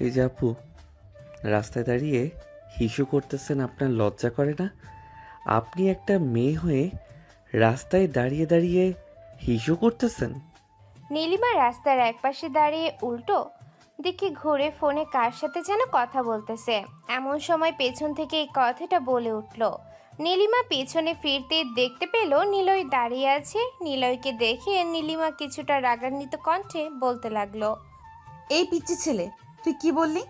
এই যে আপু, রাস্তায় দাঁড়িয়ে হিসু করতেছেন, আপনার লজ্জা করে না? আপনি একটা মেয়ে হয়ে রাস্তায় দাঁড়িয়ে দাঁড়িয়ে হিসু করতেছেন? নীলিমা রাস্তার একপাশে দাঁড়িয়ে উল্টো দিকে ঘুরে ফোনে কার সাথে যেন কথা বলতেছে। এমন সময় পেছন থেকে এই কথাটা বলে উঠল। নীলিমা পেছনে ফিরতে দেখতে পেল নিলয় দাঁড়িয়ে আছে। নিলয়কে দেখে নীলিমা কিছুটা রাগান্বিত কণ্ঠে বলতে লাগলো, এই পিচ্চি ছেলে, তুই কি বললি?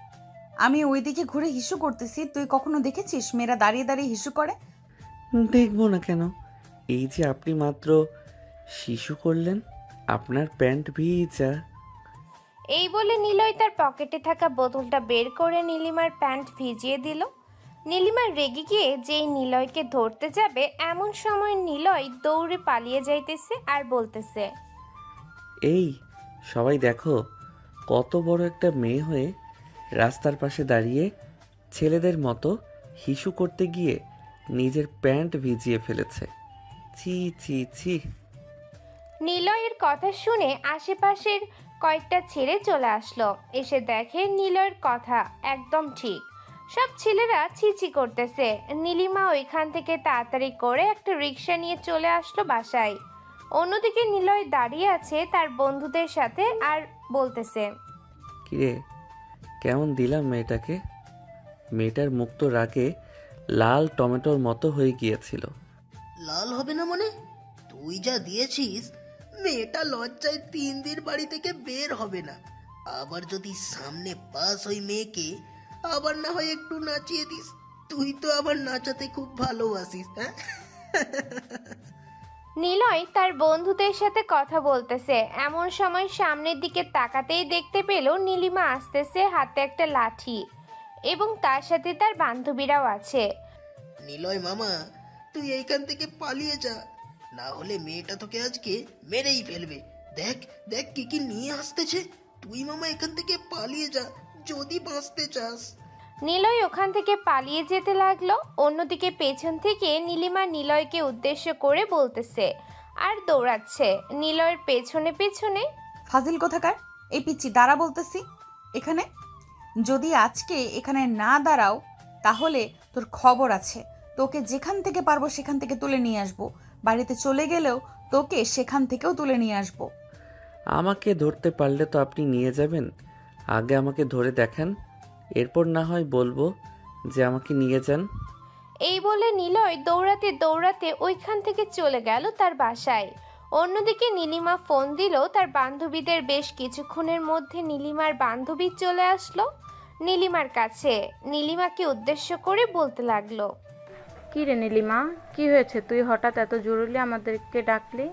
আমি ওইদিকে ঘুরে হিসু করতেছি, তুই কখনো দেখেছিস মেয়েরা দাঁড়িয়ে দাঁড়িয়ে হিসু করে? দেখবো না কেন? এই যে আপনি মাত্র শিশু করলেন, আপনার প্যান্ট ভিজা। এই বলে নিলয় তার পকেটে থাকা বোতলটা বের করে নীলিমার প্যান্ট ভিজিয়ে দিল। নীলিমা রেগে গিয়ে যেই নিলয়কে ধরতে যাবে এমন সময় নিলয় দৌড়ে পালিয়ে যাইতেছে আর বলতেছে, এই সবাই দেখো, কত বড় একটা মেয়ে হয়ে রাস্তার পাশে দাঁড়িয়ে ছেলেদের মতো হিসু করতে গিয়ে নিজের প্যান্ট ভিজিয়ে ফেলেছে। ছি ছি ছি। নিলয়ের কথা শুনে আশেপাশের কয়েকটা ছেলে চলে আসলো। এসে দেখে নিলয়ের কথা একদম ঠিক। সব ছেলেরা ছিছি করতেছে। নীলিমা ওইখান থেকে তাড়াতাড়ি করে একটা রিক্সা নিয়ে চলে আসলো বাসায়। অন্যদিকে নিলয় দাঁড়িয়ে আছে তার বন্ধুদের সাথে আর বলতেছে, কিরে, কেমন দিলাম মেয়েটাকে? মেয়েটার মুখ তো রাগে লাল টমেটোর মতো হয়ে গিয়েছিল। লাল হবে না মানে? তুই যা দিয়েছিস, মেয়েটা লজ্জায় 3 দিন বাড়ি থেকে বের হবে না। আবার যদি সামনে পাস ওই মেয়েকে, আবার না হয় একটু নাচিয়ে দিস। তুই তো আবার নাচাতে খুব ভালোবাসিস, হ্যাঁ? নিলয় তার বন্ধুদের সাথে কথা বলতেছে। এমন সময় সামনের দিকে তাকাতেই দেখতে পেল নীলিমা আসতেছে, হাতে একটা লাঠি এবং তার সাথে তার বান্ধবীরাও আছে। নিলয় মামা, তুই এইখান থেকে পালিয়ে যা, না হলে মেয়েটা তোকে আজকে মেরেই ফেলবে। দেখ দেখ কি কি নিয়ে আসতেছে। তুই মামা এখান থেকে পালিয়ে যা যদি বাঁচতে চাস। নিলয় ওখান থেকে পালিয়ে যেতে লাগলো। অন্যদিকে পেছন থেকে নীলিমা নিলয়কে উদ্দেশ্য করে বলতেছে আর দৌড়াচ্ছে নিলয়ের পেছনে পেছনে। ফাজিল কোথাকার! এই পিচ্চি, দাঁড়া বলতেছি এখানে। যদি আজকে এখানে না দাঁড়াও তাহলে তোর খবর আছে। তোকে যেখান থেকে পারবো সেখান থেকে তুলে নিয়ে আসবো। বাড়িতে চলে গেলেও তোকে সেখান থেকেও তুলে নিয়ে আসবো। আমাকে ধরতে পারলে তো আপনি নিয়ে যাবেন, আগে আমাকে ধরে দেখান, এরপর না হয় বলবো যে আমাকে নিয়ে যান। এই বলে নিলয় দৌড়াতে দৌড়াতে ওইখান থেকে চলে গেল তার বাসায়। অন্যদিকে নীলিমা ফোন দিল তার বান্ধবীদের। বেশ কিছুক্ষণের মধ্যে নীলিমার বান্ধবী চলে আসলো নীলিমার কাছে। নীলিমাকে উদ্দেশ্য করে বলতে লাগলো, কি রে নীলিমা, কি হয়েছে? তুই হঠাৎ এত জরুরি আমাদেরকে ডাকলি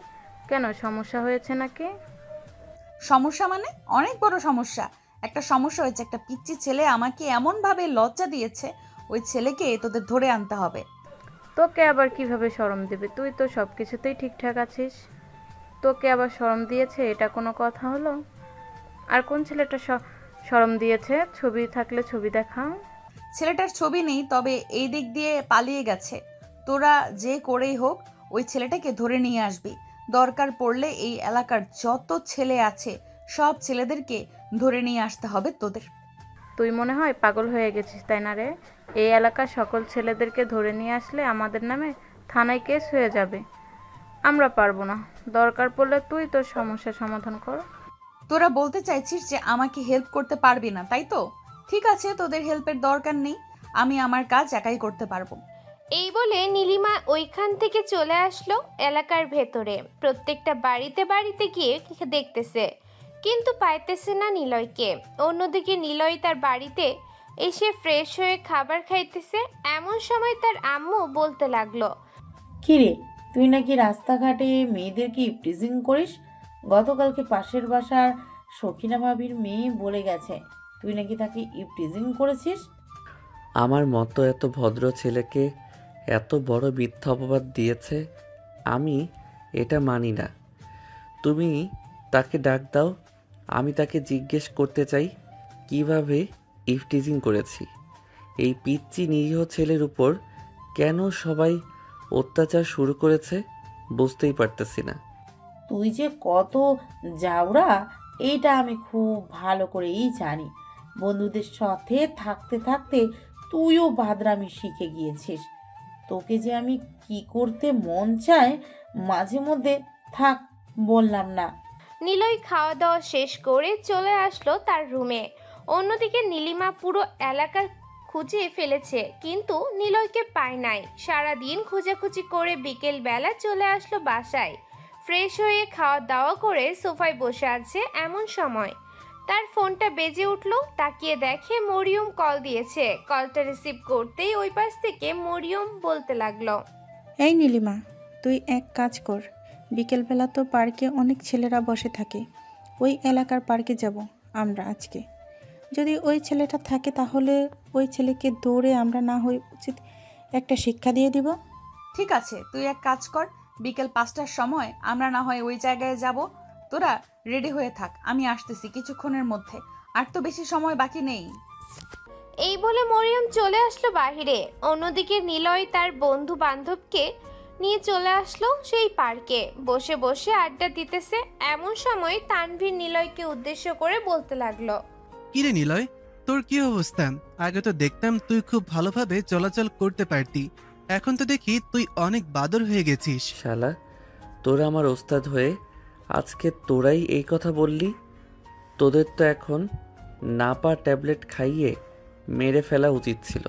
কেন? সমস্যা হয়েছে নাকি? সমস্যা মানে? অনেক বড় সমস্যা। একটা সমস্যা হয়েছে। একটা পিচ্চি ছেলে আমাকে এমনভাবে লজ্জা দিয়েছে, ওই ছেলেকে তোদের ধরে আনতে হবে। তোকে আবার কিভাবে শরম দেবে? তুই তো সব কিছুতেই ঠিকঠাক আছিস, তোকে আবার শরম দিয়েছে? এটা কোনো কথা হলো? আর কোন ছেলেটা শরম দিয়েছে? ছবি থাকলে ছবি দেখা। ছেলেটার ছবি নেই, তবে এই দিক দিয়ে পালিয়ে গেছে। তোরা যে করেই হোক ওই ছেলেটাকে ধরে নিয়ে আসবি। দরকার পড়লে এই এলাকার যত ছেলে আছে সব ছেলেদেরকে ধরে নিয়ে আসতে হবে তোদের। তুই মনে হয় পাগল হয়ে গেছিস, তাই না রে? এই এলাকার সকল ছেলেদেরকে ধরে নিয়ে আসলে আমাদের নামে থানায় কেস হয়ে যাবে। আমরা পারবো না। দরকার পড়লে তুই তোর সমস্যার সমাধান কর। তোরা বলতে চাইছিস যে আমাকে হেল্প করতে পারবি না, তাই তো? ঠিক আছে, তোদের হেল্পের দরকার নেই, আমি আমার কাজ একাই করতে পারবো। এই বলে নীলিমা ওইখান থেকে চলে আসলো এলাকার ভেতরে। প্রত্যেকটা বাড়িতে বাড়িতে গিয়ে দেখতেছে, কিন্তু পাইতেছে না নিলয়কে। অন্যদিকে নিলয় তার বাড়িতে এসে ফ্রেশ হয়ে খাবার খাইতেছে। এমন সময় তার আম্মু বলতে লাগলো, কিরে, তুই নাকি রাস্তাঘাটে মেয়েদেরকে ইপটিজিং করিস? গতকালকে পাশের বাসার সখিনা ভাবির মেয়ে বলে গেছে তুই নাকি তাকে ইপটিজিং করেছিস। আমার মতো এত ভদ্র ছেলেকে এত বড় মিথ্যা অপবাদ দিয়েছে, আমি এটা মানি না। তুমি তাকে ডাক দাও, আমি তাকে জিজ্ঞেস করতে চাই কিভাবে ইফটিজিং করেছি। এই পিচ্চি নিরীহ ছেলের উপর কেন সবাই অত্যাচার শুরু করেছে বুঝতেই পারতেছি না। তুই যে কত জাউরা এইটা আমি খুব ভালো করেই জানি। বন্ধুদের সাথে থাকতে থাকতে তুইও বাদরামি শিখে গিয়েছিস। তোকে যে আমি কি করতে মন চায় মাঝে মধ্যে, থাক বললাম না। নিলয় খাওয়া দাওয়া শেষ করে চলে আসলো তার রুমে। অন্যদিকে নীলিমা পুরো এলাকা খুঁজে ফেলেছে, কিন্তু নিলয়কে পায় নাই। সারাদিন খোঁজাখুঁজি করে বিকেল বেলা চলে আসলো বাসায়। ফ্রেশ হয়ে খাওয়া দাওয়া করে সোফায় বসে আছে, এমন সময় তার ফোনটা বেজে উঠলো। তাকিয়ে দেখে মরিয়ম কল দিয়েছে। কলটা রিসিভ করতেই ওই পাশ থেকে মরিয়ম বলতে লাগলো, এই নীলিমা, তুই এক কাজ কর, বিকেলবেলা তো পার্কে অনেক ছেলেরা বসে থাকে, ওই এলাকার পার্কে যাব আমরা আজকে। যদি ওই ছেলেটা থাকে তাহলে ওই ছেলেকে দৌড়ে আমরা না হয়ে উচিত একটা শিক্ষা দিয়ে দিব। ঠিক আছে, তুই এক কাজ কর, বিকেল 5টার সময় আমরা না হয় ওই জায়গায় যাব। তোরা রেডি হয়ে থাক, আমি আসতেছি কিছুক্ষণের মধ্যে, আর তো বেশি সময় বাকি নেই। এই বলে মরিয়ম চলে আসলো বাহিরে। অন্যদিকে নিলয় তার বন্ধু বান্ধবকে নিয়ে চলে আসলো সেই পার্কে। বসে বসে আড্ডা দিতেছে, এমন সময় তানভীর নিলয়কে উদ্দেশ্য করে বলতে লাগলো, কিরে নিলয়, তোর কি অবস্থা? আগে তো দেখতাম তুই খুব ভালোভাবে চলাচল করতে পারতি, এখন তো দেখি তুই অনেক বাদর হয়ে গেছিস। শালা, তোরা আমার ওস্তাদ হয়ে আজকে তোরাই এই কথা বললি? তোদের তো এখন নাপা ট্যাবলেট খাইয়ে মেরে ফেলা উচিত ছিল।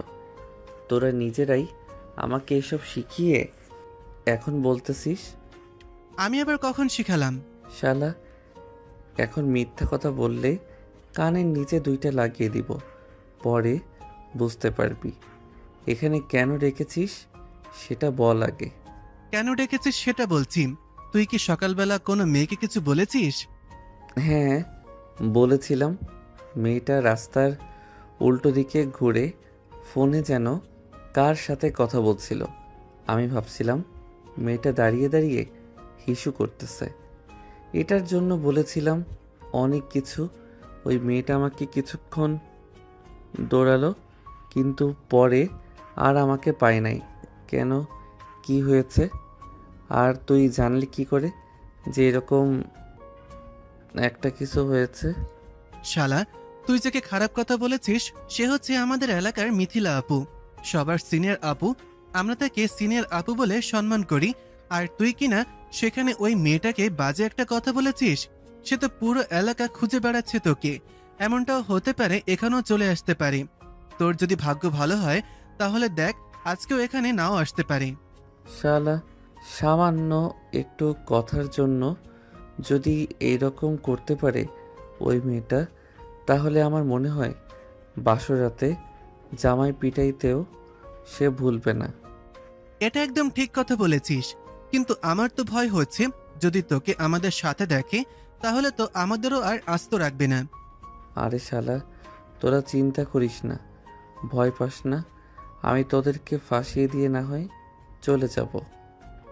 তোরা নিজেরাই আমাকে এসব শিখিয়ে এখন বলতেছিস? আমি আবার কখন শিখালাম? শালা, এখন মিথ্যা কথা বললে কানের নিচে 2টা লাগিয়ে দিব, পরে বুঝতে পারবি। এখানে কেন রেখেছিস সেটা বল আগে। কেন ডেকেছিস সেটা বলছি। তুই কি সকালবেলা কোনো মেয়েকে কিছু বলেছিস? হ্যাঁ, বলেছিলাম। মেয়েটা রাস্তার উল্টো দিকে ঘুরে ফোনে যেন কার সাথে কথা বলছিল। আমি ভাবছিলাম মেয়েটা দাঁড়িয়ে দাঁড়িয়ে হিসু করতেছে। এটার জন্য বলেছিলাম অনেক কিছু। ওই মেয়েটা আমাকে কিছুক্ষণ দৌড়ালো, কিন্তু পরে আর আমাকে পায় নাই। কেন, কি হয়েছে? আর তুই জানলি কি করে যে এরকম একটা কিছু হয়েছে? শালা, তুই যাকে খারাপ কথা বলেছিস সে হচ্ছে আমাদের এলাকার মিথিলা আপু, সবার সিনিয়র আপু। আমরা তাকে সিনিয়র আপু বলে সম্মান করি, আর তুই কিনা সেখানে ওই মেয়েটাকে বাজে একটা কথা বলেছিস। সে তো পুরো এলাকা খুঁজে বেড়াচ্ছে তোকে। এমনটাও হতে পারে এখানেও চলে আসতে পারে। তোর যদি ভাগ্য ভালো হয় তাহলে দেখ আজকেও এখানে নাও আসতে পারে। শালা, সামান্য একটু কথার জন্য যদি এইরকম করতে পারে ওই মেয়েটা, তাহলে আমার মনে হয় বাসরাতে জামাই পিটাইতেও সে ভুলবে না। এটা একদম ঠিক কথা বলেছিস, কিন্তু আমার তো ভয় হচ্ছে যদি তোকে আমাদের সাথে দেখে তাহলে তো আমাদেরও আর আস্ত রাখবে না। আরে শালা, তোরা চিন্তা করিস না, ভয় পাস না। আমি তোদেরকে ফাঁসিয়ে দিয়ে না হয় চলে যাব।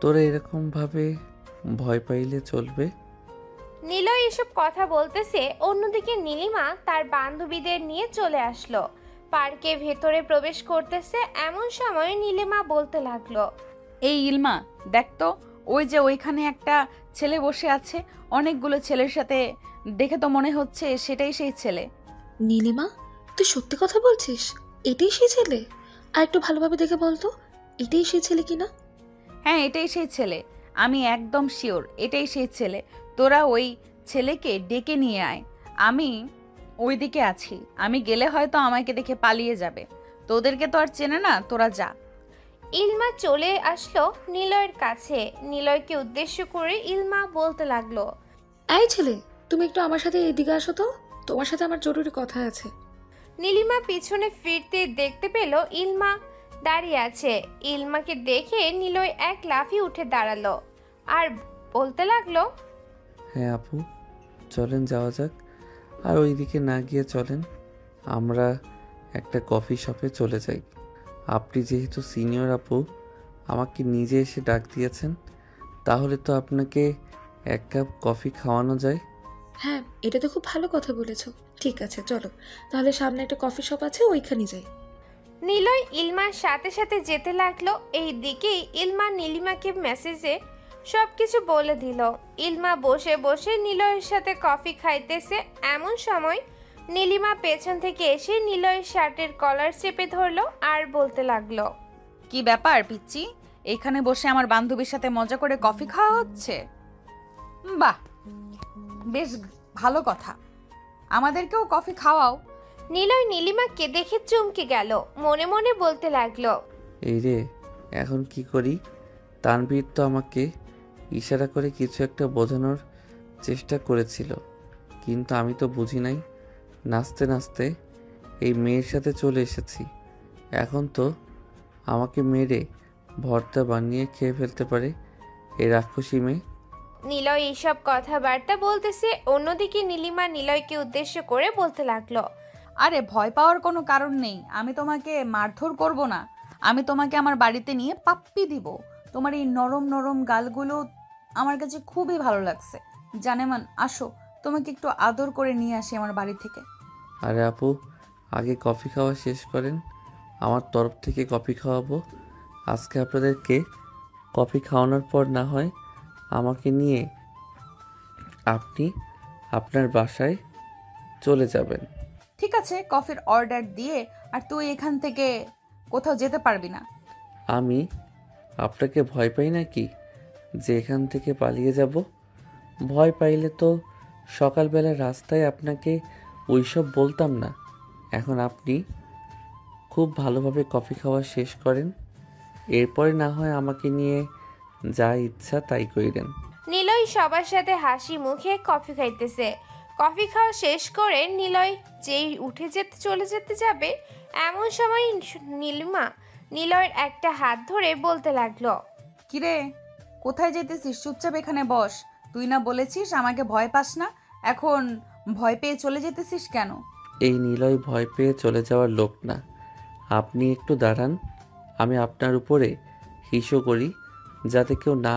তোরা এরকমভাবে ভয় পাইলে চলবে? নিলয় এসব কথা বলতেছে, অন্যদিকে নীলিমা তার বান্ধবীদের নিয়ে চলে আসলো। পার্কে ভেতরে প্রবেশ করতেছে, এমন সময় নীলিমা বলতে লাগলো, এই ইলমা, দেখ তো, ওই যে ওইখানে একটা ছেলে বসে আছে অনেকগুলো ছেলের সাথে, দেখে তো মনে হচ্ছে সেটাই সেই ছেলে। নীলিমা, তুই সত্যি কথা বলছিস? এটাই সেই ছেলে? আর একটু ভালোভাবে দেখে বলতো, এটাই সেই ছেলে কিনা? হ্যাঁ, এটাই সেই ছেলে, আমি একদম শিওর এটাই সেই ছেলে। তোরা ওই ছেলেকে ডেকে নিয়ে আয়, আমি ওইদিকে আছি। আমি গেলে হয়তো আমাকে দেখে পালিয়ে যাবে। তোদেরকে তো আর চেনে না, তোরা যা। ইলমা চলে আসলো নিলয়ের কাছে। নিলয়কে উদ্দেশ্য করে ইলমা বলতে লাগলো, এই ছেলে, তুমি একটু আমার সাথে এদিকে আসো তো, তোমার সাথে আমার জরুরি কথা আছে। নীলিমা পিছনে ফিরতে দেখতে পেল ইলমা দাঁড়িয়ে আছে। ইলমাকে দেখে নিলয় এক লাফিয়ে উঠে দাঁড়ালো আর বলতে লাগলো, হ্যাঁ আপু, চলেন যাওয়া যাক। আর ওইদিকে না গিয়ে চলেন আমরা একটা কফি শপে চলে যাই। আপনি যেহেতু সিনিয়র আপু, আমাকে নিজে এসে ডাক দিয়েছেন, তাহলে তো আপনাকে 1 কাপ কফি খাওয়ানো যায়। হ্যাঁ, এটা তো খুব ভালো কথা বলেছো। ঠিক আছে, চলো তাহলে, সামনে একটা কফি শপ আছে, ওইখানে যাই। নিলয় ইলমার সাথে সাথে যেতে লাগলো। এই দিকেই ইলমা নীলিমাকে মেসেজে সবকিছু বলে দিল। ইলমা বসে বসে নিলয়ের সাথে কফি খাইতেছে, এমন সময় নীলিমা পেছন থেকে এসে নিলয়ের শার্টের কলার চেপে ধরলো আর বলতে লাগলো, কি ব্যাপার পিচ্চি, এখানে বসে আমার বান্ধবীর সাথে মজা করে কফি খাওয়া হচ্ছে? বাহ, বেশ ভালো কথা, আমাদেরকেও কফি খাওয়াও। নিলয় নীলিমাকে দেখে চমকে গেল, মনে মনে বলতে লাগলো, এই রে, এখন কি করি? তানভীর তো আমাকে ইশারা করে কিছু একটা বোঝানোর চেষ্টা করেছিল, কিন্তু আমি তো বুঝি নাই। নাচতে নাচতে এই মেয়ের সাথে চলে এসেছি, এখন তো আমাকে মেরে ভর্তা বানিয়ে খেয়ে ফেলতে পারে এই রাক্ষসী মেয়ে। নিলয় এইসব কথাবার্তা বলতেছে, অন্যদিকে নীলিমা নিলয়কে উদ্দেশ্য করে বলতে লাগলো, আরে ভয় পাওয়ার কোনো কারণ নেই, আমি তোমাকে মারধর করব না, আমি তোমাকে আমার বাড়িতে নিয়ে পাপ্পি দিব। তোমার এই নরম নরম গালগুলো আমার কাছে খুবই ভালো লাগছে। জানেমান, আসো তোমাকে একটু আদর করে নিয়ে আসি আমার বাড়ি থেকে। আরে আপু, আগে কফি খাওয়া শেষ করেন, আমার তরফ থেকে কফি খাওয়াবো। আজকে আপনাদেরকে কফি খাওয়ানোর পর না হয় আমাকে নিয়ে আপনি আপনার বাসায় চলে যাবেন। ঠিক আছে, কফির অর্ডার দিয়ে আর তুই এখান থেকে কোথাও যেতে পারবি না। আমি আপনাকে ভয় পাই নাকি যে এখান থেকে পালিয়ে যাব? ভয় পাইলে তো সকালবেলা রাস্তায় আপনাকে ওইসব বলতাম না। এখন আপনি খুব ভালোভাবে কফি খাওয়া শেষ করেন, এরপরে না হয় আমাকে নিয়ে যা ইচ্ছা তাই কইরেন। নিলয় সবার সাথে হাসি মুখে কফি খাইতেছে। কফি খাওয়া শেষ করে নিলয় যেই উঠে চলে যেতে যাবে, এমন সময় নীলিমা নিলয়ের একটা হাত ধরে বলতে লাগলো, কিরে, কোথায় যেতেছিস? চুপচাপ এখানে বস। তুই না বলেছিস আমাকে ভয় পাস না, এখন ভয় পেয়ে চলে যেতেছিস কেন? এই নিলয় ভয় পেয়ে চলে যাওয়ার লোক না, আপনি একটু দাঁড়ান, আমি আপনার উপরে হিসো করি যাতে কেউ না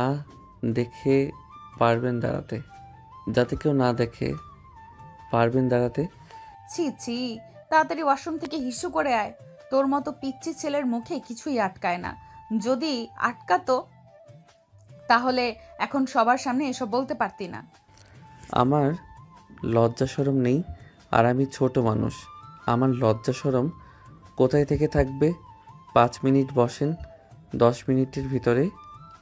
দেখে পারবেন দাঁড়াতে, যাতে কেউ না দেখে পারবেন দাঁড়াতে। ছি ছি, তাড়াতাড়ি ওয়াশরুম থেকে হিসু করে আয়। তোর মতো পিচ্চি ছেলের মুখে কিছুই আটকায় না, যদি আটকাতো তাহলে এখন সবার সামনে এসব বলতে পারতি না। আমার লজ্জা শরম নেই, আর আমি ছোট মানুষ, আমার লজ্জা শরম কোথায় থেকে থাকবে? 5 মিনিট বসেন, 10 মিনিটের ভিতরে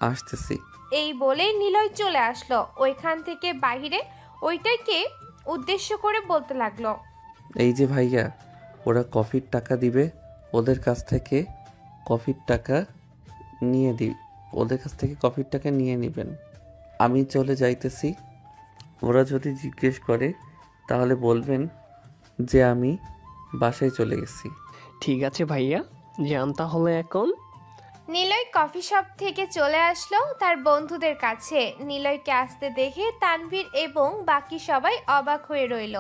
আসতেছি। এই বলে নিলয় চলে আসলো ওইখান থেকে বাইরে। ওইটাকে উদ্দেশ্য করে বলতে লাগলো, এই যে ভাইয়া, ওরা কফির টাকা দিবে, ওদের কাছ থেকে কফির টাকা নিয়ে নেবেন। আমি চলে যাইতেছি, ওরা যদি জিজ্ঞেস করে তাহলে বলবেন যে আমি বাসায় চলে গেছি। ঠিক আছে ভাইয়া, যান তাহলে এখন। নিলয় কফি শপ থেকে চলে আসলো তার বন্ধুদের কাছে। নিলয়কে আসতে দেখে তানভীর এবং বাকি সবাই অবাক হয়ে রইল।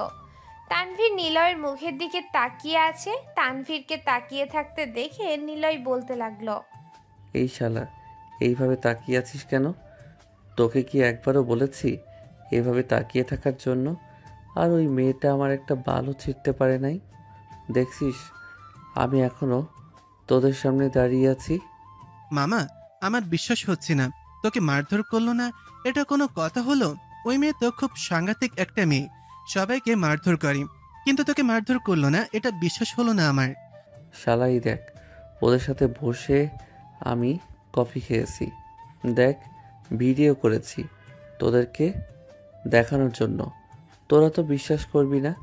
তানভীর নিলয়ের মুখের দিকে তাকিয়ে আছে। তানভীরকে তাকিয়ে থাকতে দেখে নিলয় বলতে লাগলো, এই শালা, এইভাবে তাকিয়ে আছিস কেন? তোকে কি একবারও বলেছি এভাবে তাকিয়ে থাকার জন্য? আর ওই মেয়েটা আমার একটা বালও ছিঁড়তে পারে নাই। দেখছিস আমি এখনো তোদের সামনে দাঁড়িয়ে আছি। মামা, আমার বিশ্বাস হচ্ছে না তোকে মারধর করলো না, এটা কোনো কথা হলো? ওই মেয়ে তো খুব সাংঘাতিক একটা মেয়ে, সবাইকে মারধর করে, কিন্তু তোকে মারধর করলো না, এটা বিশ্বাস হলো না আমার। শালাই দেখ, ওদের সাথে বসে আমি কফি খেয়েছি, দেখ ভিডিও করেছি তোদেরকে দেখানোর জন্য। তোরা তো বিশ্বাস করবি না,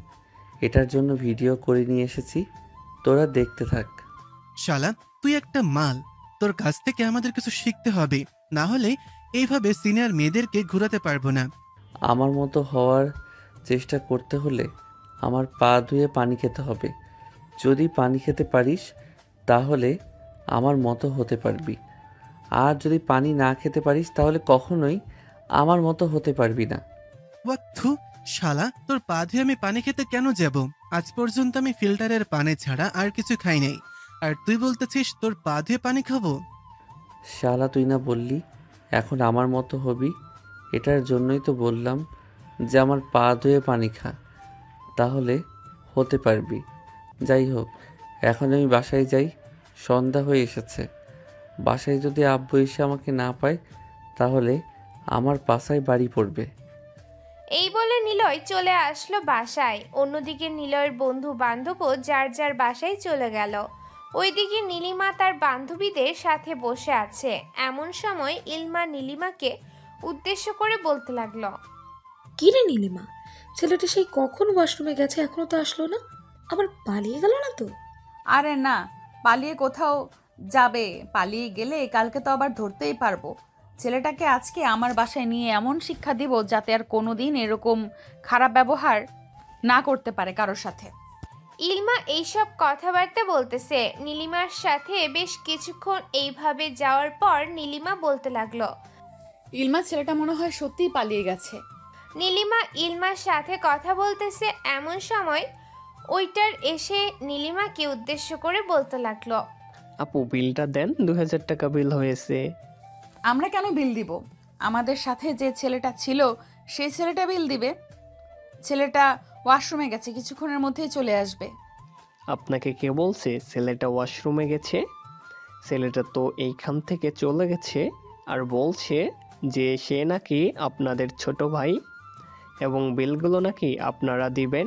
এটার জন্য ভিডিও করে নিয়ে এসেছি, তোরা দেখতে থাক। শালা, তুই একটা মাল, তোর কাছ থেকে আমাদের কিছু শিখতে হবে, না হলে এইভাবে সিনিয়র মেয়েদেরকে ঘোরাতে পারবো না। আমার মতো হওয়ার চেষ্টা করতে হলে আমার পা ধুয়ে পানি খেতে হবে। যদি পানি খেতে পারিস তাহলে আমার মতো হতে পারবি, আর যদি পানি না খেতে পারিস তাহলে কখনোই আমার মতো হতে পারবি না। ওয়াক্থু, শালা, তোর পা ধুয়ে আমি পানি খেতে কেন যাব? আজ পর্যন্ত আমি ফিল্টারের পানি ছাড়া আর কিছু খাই নাই, আর তুই বলতেছিস তোর পা ধুয়ে পানি খাবো? শালা, তুই না বললি এখন আমার মতো হবি? এটার জন্যই তো বললাম যে আমার পা ধুয়ে পানি খা, তাহলে হতে পারবি। যাই হোক, এখন আমি বাসায় যাই, সন্ধ্যা হয়ে এসেছে। বাসায় যদি আব্বু এসে আমাকে না পায় তাহলে আমার পাশায় বাড়ি পড়বে। এই বলে নিলয় চলে আসলো বাসায়। অন্যদিকে নিলয়ের বন্ধু বান্ধবও যার যার বাসায় চলে গেল। ওইদিকে নীলিমা তার বান্ধবীদের সাথে বসে আছে। এমন সময় ইলমা নীলিমাকে উদ্দেশ্য করে বলতে লাগলো, কি রে নীলিমা, ছেলেটা সেই কখন ওয়াশরুমে গেছে, এখনো তো আসলো না, আবার পালিয়ে গেল না তো? আরে না, পালিয়ে কোথাও যাবে? পালিয়ে গেলে কালকে তো আবার ধরতেই পারবো। ছেলেটাকে আজকে আমার বাসায় নিয়ে এমন শিক্ষা দিব যাতে আর কোনোদিন এরকম খারাপ ব্যবহার না করতে পারে কারোর সাথে। ইলমা এইসব কথাবার্তা বলতেছে। নীলিমার সাথে বেশ কিছুক্ষণ এইভাবে যাওয়ার পর নীলিমা বলতে লাগলো, ইলমা, ছেলেটা মনে হয় সত্যিই পালিয়ে গেছে। নীলিমা ইলমার সাথে কথা বলতেছে। এমন সময় ওইটার এসে নীলিমাকে উদ্দেশ্য করে বলতে লাগলো, আপু বিলটা দেন, 2000 টাকা বিল হয়েছে। আমরা কেন বিল দিব? আমাদের সাথে যে ছেলেটা ছিল সেই ছেলেটা বিল দিবে। ছেলেটা ওয়াশরুমে গেছে, কিছুক্ষণের মধ্যেই চলে আসবে। আপনাকে কে বলছে ছেলেটা ওয়াশরুমে গেছে? ছেলেটা তো এইখান থেকে চলে গেছে আর বলছে যে সে নাকি আপনাদের ছোট ভাই এবং বিলগুলো নাকি আপনারা দিবেন।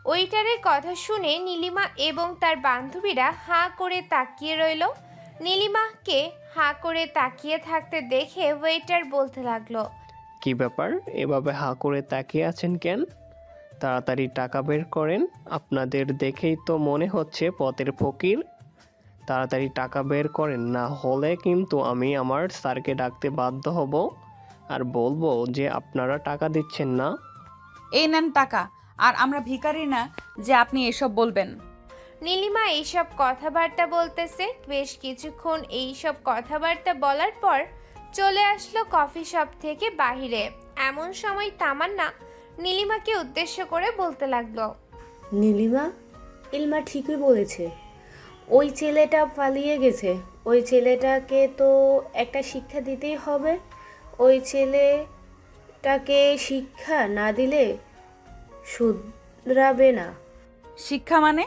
ওইটারের কথা শুনে নীলিমা এবং তার বান্ধবীরা হাঁ করে তাকিয়ে রইল। নীলিমাকে হাঁ করে তাকিয়ে থাকতে দেখে ওয়েটার বলতে লাগলো, কি ব্যাপার, এভাবে হাঁ করে তাকিয়ে আছেন কেন? তাড়াতাড়ি টাকা বের করেন, আপনাদের দেখেই তো মনে হচ্ছে পথের ফকির। তাড়াতাড়ি টাকা বের করেন, না হলে কিন্তু আমি আমার স্যারকে ডাকতে বাধ্য হব আর বলবো যে আপনারা টাকা দিচ্ছেন না। এই নেন টাকা, আর আমরা ভিখারি না যে আপনি এসব বলবেন। নীলিমা এইসব কথাবার্তা বলতেছে। বেশ কিছুক্ষণ এইসব কথাবার্তা বলার পর চলে আসলো কফি শপ থেকে বাহিরে। এমন সময় তামান্না নীলিমাকে উদ্দেশ্য করে বলতে লাগলো, নীলিমা, ইলমা ঠিকই বলেছে, ওই ছেলেটা পালিয়ে গেছে। ওই ছেলেটাকে তো একটা শিক্ষা দিতেই হবে। ওই ছেলেটাকে শিক্ষা না দিলে শুধরাবে না। শিক্ষা মানে?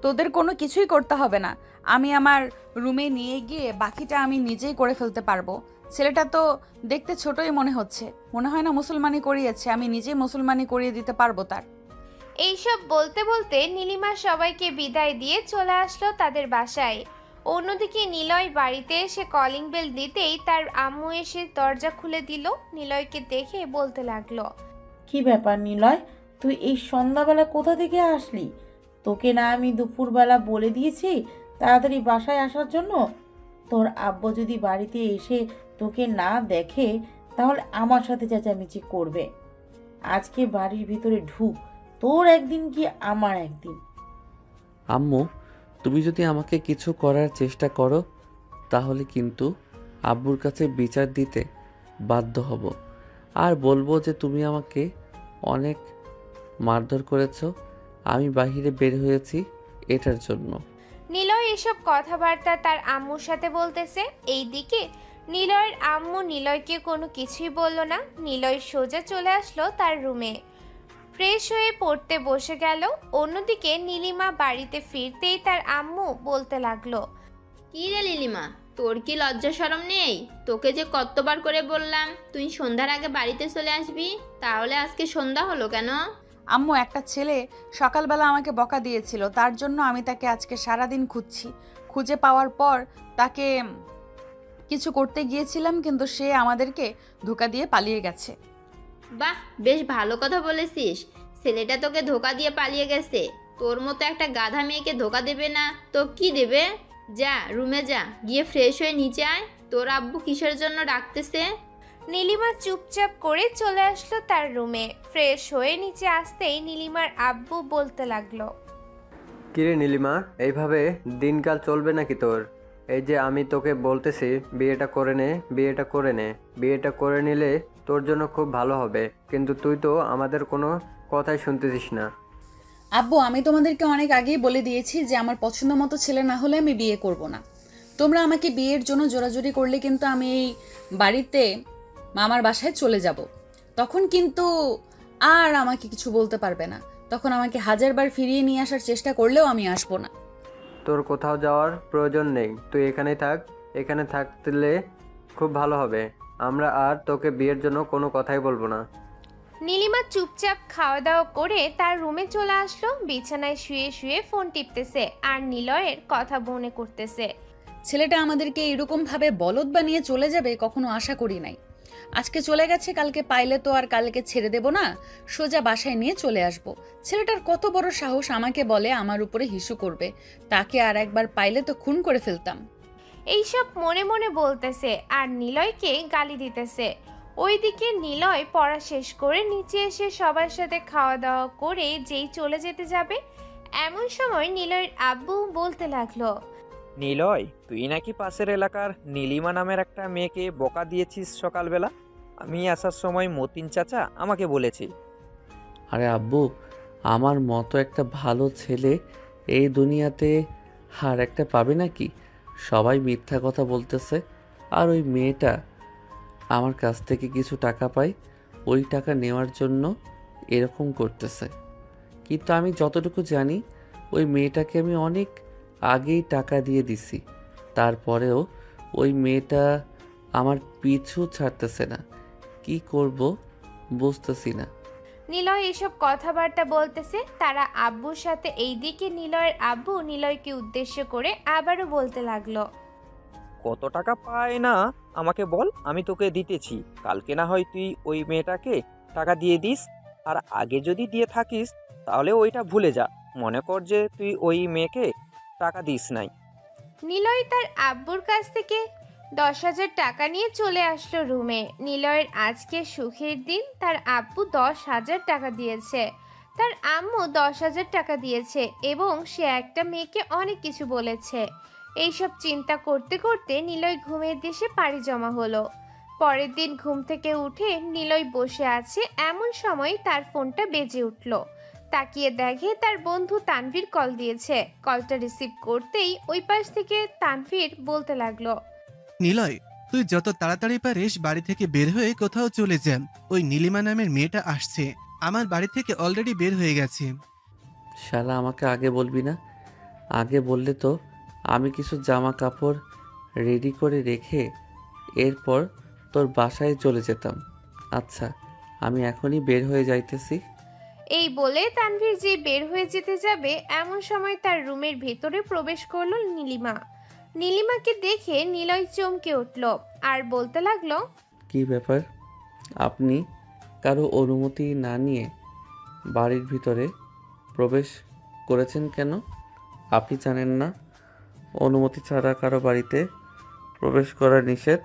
তোদের কোনো কিছুই করতে হবে না। আমি আমার রুমে নিয়ে গিয়ে বাকিটা আমি নিজেই করে ফেলতে পারবো। ছেলেটা তো দেখতে ছোটই মনে হচ্ছে, মনে হয় না মুসলমানি করিয়েছে। আমি নিজেই মুসলমানি করিয়ে দিতে পারবো তার। এইসব বলতে বলতে নীলিমা সবাইকে বিদায় দিয়ে চলে আসলো তাদের বাসায়। অন্যদিকে নিলয় বাড়িতে এসে কলিং বেল দিতেই তার আম্মু এসে দরজা খুলে দিল। নিলয়কে দেখে বলতে লাগলো, কি ব্যাপার নিলয়, তুই এই সন্ধ্যাবেলা কোথা থেকে আসলি? তোকে না আমি দুপুরবেলা বলে দিয়েছি তাড়াতাড়ি বাসায় আসার জন্য? তোর আব্বু যদি বাড়িতে এসে তোকে না দেখে তাহলে আমার সাথে চেঁচামেচি করবে। আজকে বাড়ির ভিতরে ঢুক, তোর একদিন কি আমার একদিন। আম্মু, তুমি যদি আমাকে কিছু করার চেষ্টা করো তাহলে কিন্তু আব্বুর কাছে বিচার দিতে বাধ্য হব আর বলবো যে তুমি আমাকে অনেক মারধর করেছো। আমি বাইরে বের হয়েছি এটার জন্য। নিলয় এসব কথাবার্তা তার আম্মুর সাথে বলতেছে। এইদিকে নিলয়ের আম্মু নিলয়কে কোনো কিছুই বলল না। নিলয় সোজা চলে আসলো তার রুমে, ফ্রেশ হয়ে পড়তে বসে গেল। অন্যদিকে নীলিমা বাড়িতে ফিরতেই তার আম্মু বলতে লাগলো, কি রে নীলিমা, তোর কি লজ্জা শরম নেই? তোকে যে কতবার করে বললাম তুই সন্ধ্যার আগে বাড়িতে চলে আসবি, তাহলে আজকে সন্ধ্যা হলো কেন? আম্মু, একটা ছেলে সকালবেলা আমাকে বকা দিয়েছিল, তার জন্য আমি তাকে আজকে সারাদিন খুঁজছি। খুঁজে পাওয়ার পর তাকে কিছু করতে গিয়েছিলাম, কিন্তু সে আমাদেরকে ধোঁকা দিয়ে পালিয়ে গেছে। বাহ, বেশ ভালো কথা বলেছিস। ছেলেটা তোকে ধোকা দিয়ে পালিয়ে গেছে। তোর মতো একটা গাধা মেয়েকে ধোকা দেবে না তো কি দেবে? যা রুমে যা, গিয়ে ফ্রেশ হয়ে নিচে আয়। তোর আব্বু কিসের জন্য ডাকতেছে? নীলিমা চুপচাপ করে চলে আসলো তার রুমে। ফ্রেশ হয়ে নিচে আসতেই নীলিমার আব্বু বলতে লাগলো, কিরে নীলিমা, এইভাবে দিনকাল চলবে নাকি তোর? এই যে আমি তোকে বলতেছি বিয়েটা করে নে, বিয়েটা করে নে, বিয়েটা করে নিলে তোর জন্য খুব ভালো হবে, কিন্তু তুই তো আমাদের কোনো কথাই শুনতেছিস না। আব্বু, আমি তোমাদেরকে অনেক আগেই বলে দিয়েছি যে আমার পছন্দ মতো ছেলে না হলে আমি বিয়ে করব না। তোমরা আমাকে বিয়ের জন্য জোরাজুরি করলে কিন্তু আমি এই বাড়িতে মামার বাসায় চলে যাব। তখন কিন্তু আর আমাকে কিছু বলতে পারবে না। তখন আমাকে হাজারবার ফিরিয়ে নিয়ে আসার চেষ্টা করলেও আমি আসবো না। তোর কোথাও যাওয়ার প্রয়োজন নেই, তুই এখানেই থাক। এখানে থাকলে খুব ভালো হবে। আমরা আর তোকে বিয়ের জন্য কোনো কথাই বলবো না। নীলিমা চুপচাপ খাওয়া দাওয়া করে তার রুমে চলে আসলো। বিছানায় শুয়ে শুয়ে ফোন টিপতেছে আর নিলয়ের কথা মনে করতেছে। ছেলেটা আমাদেরকে এরকম ভাবে বলদ বানিয়ে চলে যাবে কখনো আশা করি নাই। আজকে চলে গেছে, কালকে পাইলে তো আর কালকে ছেড়ে দেব না, সোজা বাসায় নিয়ে চলে আসব। ছেলেটার কত বড় সাহস আমাকে বলে আমার উপরে হিসু করবে, তাকে আর একবার পাইলে তো খুন করে ফেলতাম। এইসব মনে মনে বলতেছে আর নিলয়কে গালি দিতেছে। ওইদিকে নিলয় পড়া শেষ করে নিচে এসে সবার সাথে খাওয়া দাওয়া করে যেই চলে যেতে যাবে, এমন সময় নিলয়ের আব্বু বলতে লাগলো, নিলয়, তুই নাকি পাশের এলাকার নীলিমা নামের একটা মেয়েকে বকা দিয়েছিস সকালবেলা। আমি আসার সময় মতিন চাচা আমাকে বলেছে। আরে আব্বু, আমার মতো একটা ভালো ছেলে এই দুনিয়াতে আর একটা পাবে নাকি? সবাই মিথ্যা কথা বলতেছে। আর ওই মেয়েটা আমার কাছ থেকে কিছু টাকা পায়, ওই টাকা নেওয়ার জন্য এরকম করতেছে। কিন্তু আমি যতটুকু জানি ওই মেয়েটাকে আমি অনেক আগেই টাকা দিয়ে দিছি, তারপরেও ওই মেয়েটা আমার পিছু ছাড়তেছে না। কি করব বুঝতেছি না। নিলয় এসব কথাবার্তা বলতেছে তারা আব্বুর সাথে। এইদিকে নিলয়ের আব্বু নিলয়কে উদ্দেশ্য করে আবারও বলতে লাগলো, কত টাকা পায় না আমাকে বল, আমি তোকে দিতেছি। কালকে না হয় তুই ওই মেয়েটাকে টাকা দিয়ে দিস, আর আগে যদি দিয়ে থাকিস তাহলে ওইটা ভুলে যা। মনে কর যে তুই ওই মেয়েকে টাকা দিস নাই। নিলয় তার আব্বুর কাছ থেকে 10,000 টাকা নিয়ে চলে আসলো রুমে। নিলয়ের আজকে সুখের দিন, তার আব্বু 10,000 টাকা দিয়েছে, তার আম্মু 10,000 টাকা দিয়েছে এবং সে একটা মেয়েকে অনেক কিছু বলেছে। এইসব চিন্তা করতে করতে নিলয় ঘুমের দেশে পাড়ি জমা হলো। পরের দিন ঘুম থেকে উঠে নিলয় বসে আছে, এমন সময় তার ফোনটা বেজে উঠল। তাকিয়ে দেখে তার বন্ধু তানভীর কল দিয়েছে। কলটা রিসিভ করতেই ওই পাশ থেকে তানভীর বলতে লাগলো, নিলয়, তুই যত তাড়াতাড়ি পারিস বাড়ি থেকে বের হয়ে কোথাও চলে যা। ওই নীলিমা নামের মেয়েটা আসছে, আমার বাড়ি থেকে অলরেডি বের হয়ে গেছে। শালা, আমাকে আগে বলবি না? আগে বললে তো আমি কিছু জামা কাপড় রেডি করে রেখে এরপর তোর বাসায় চলে যেতাম। আচ্ছা, আমি এখনই বের হয়ে যাইতেছি। এই বলে তানভীর যে বের হয়ে যেতে যাবে, এমন সময় তার রুমের ভেতরে প্রবেশ করলো নীলিমা। নীলিমাকে দেখে নিলয় চমকে উঠল আর বলতে লাগলো, কি ব্যাপার? আপনি কারো অনুমতি না নিয়ে বাড়ির ভিতরে প্রবেশ করেছেন কেন? আপনি জানেন না অনুমতি ছাড়া কারো বাড়িতে প্রবেশ করা নিষেধ?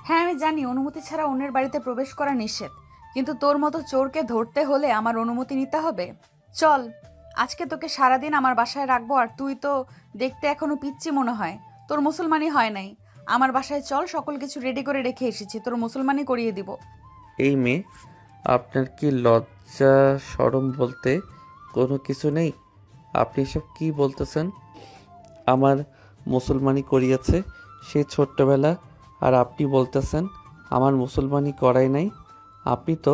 হ্যাঁ, আমি জানি অনুমতি ছাড়া অন্যের বাড়িতে প্রবেশ করা নিষেধ, কিন্তু তোর মতো চোরকে ধরতে হলে আমার অনুমতি নিতে হবে। চল, আজকে তোকে সারাদিন আমার বাসায় রাখবো। আর তুই তো দেখতে এখনো পিচ্চি মনে হয়, তোর মুসলমানি হয় নাই। আমার বাসায় চল, সকল কিছু রেডি করে রেখে এসেছি, তোর মুসলমানি করিয়ে দিব। এই মেয়ে, আপনার কি লজ্জা শরম বলতে কোনো কিছু নেই? আপনি সব কি বলতেছেন? আমার মুসলমানি করিয়েছে সে ছোট্টবেলা, আর আপনি বলতেছেন আমার মুসলমানি করাই নাই? আপনি তো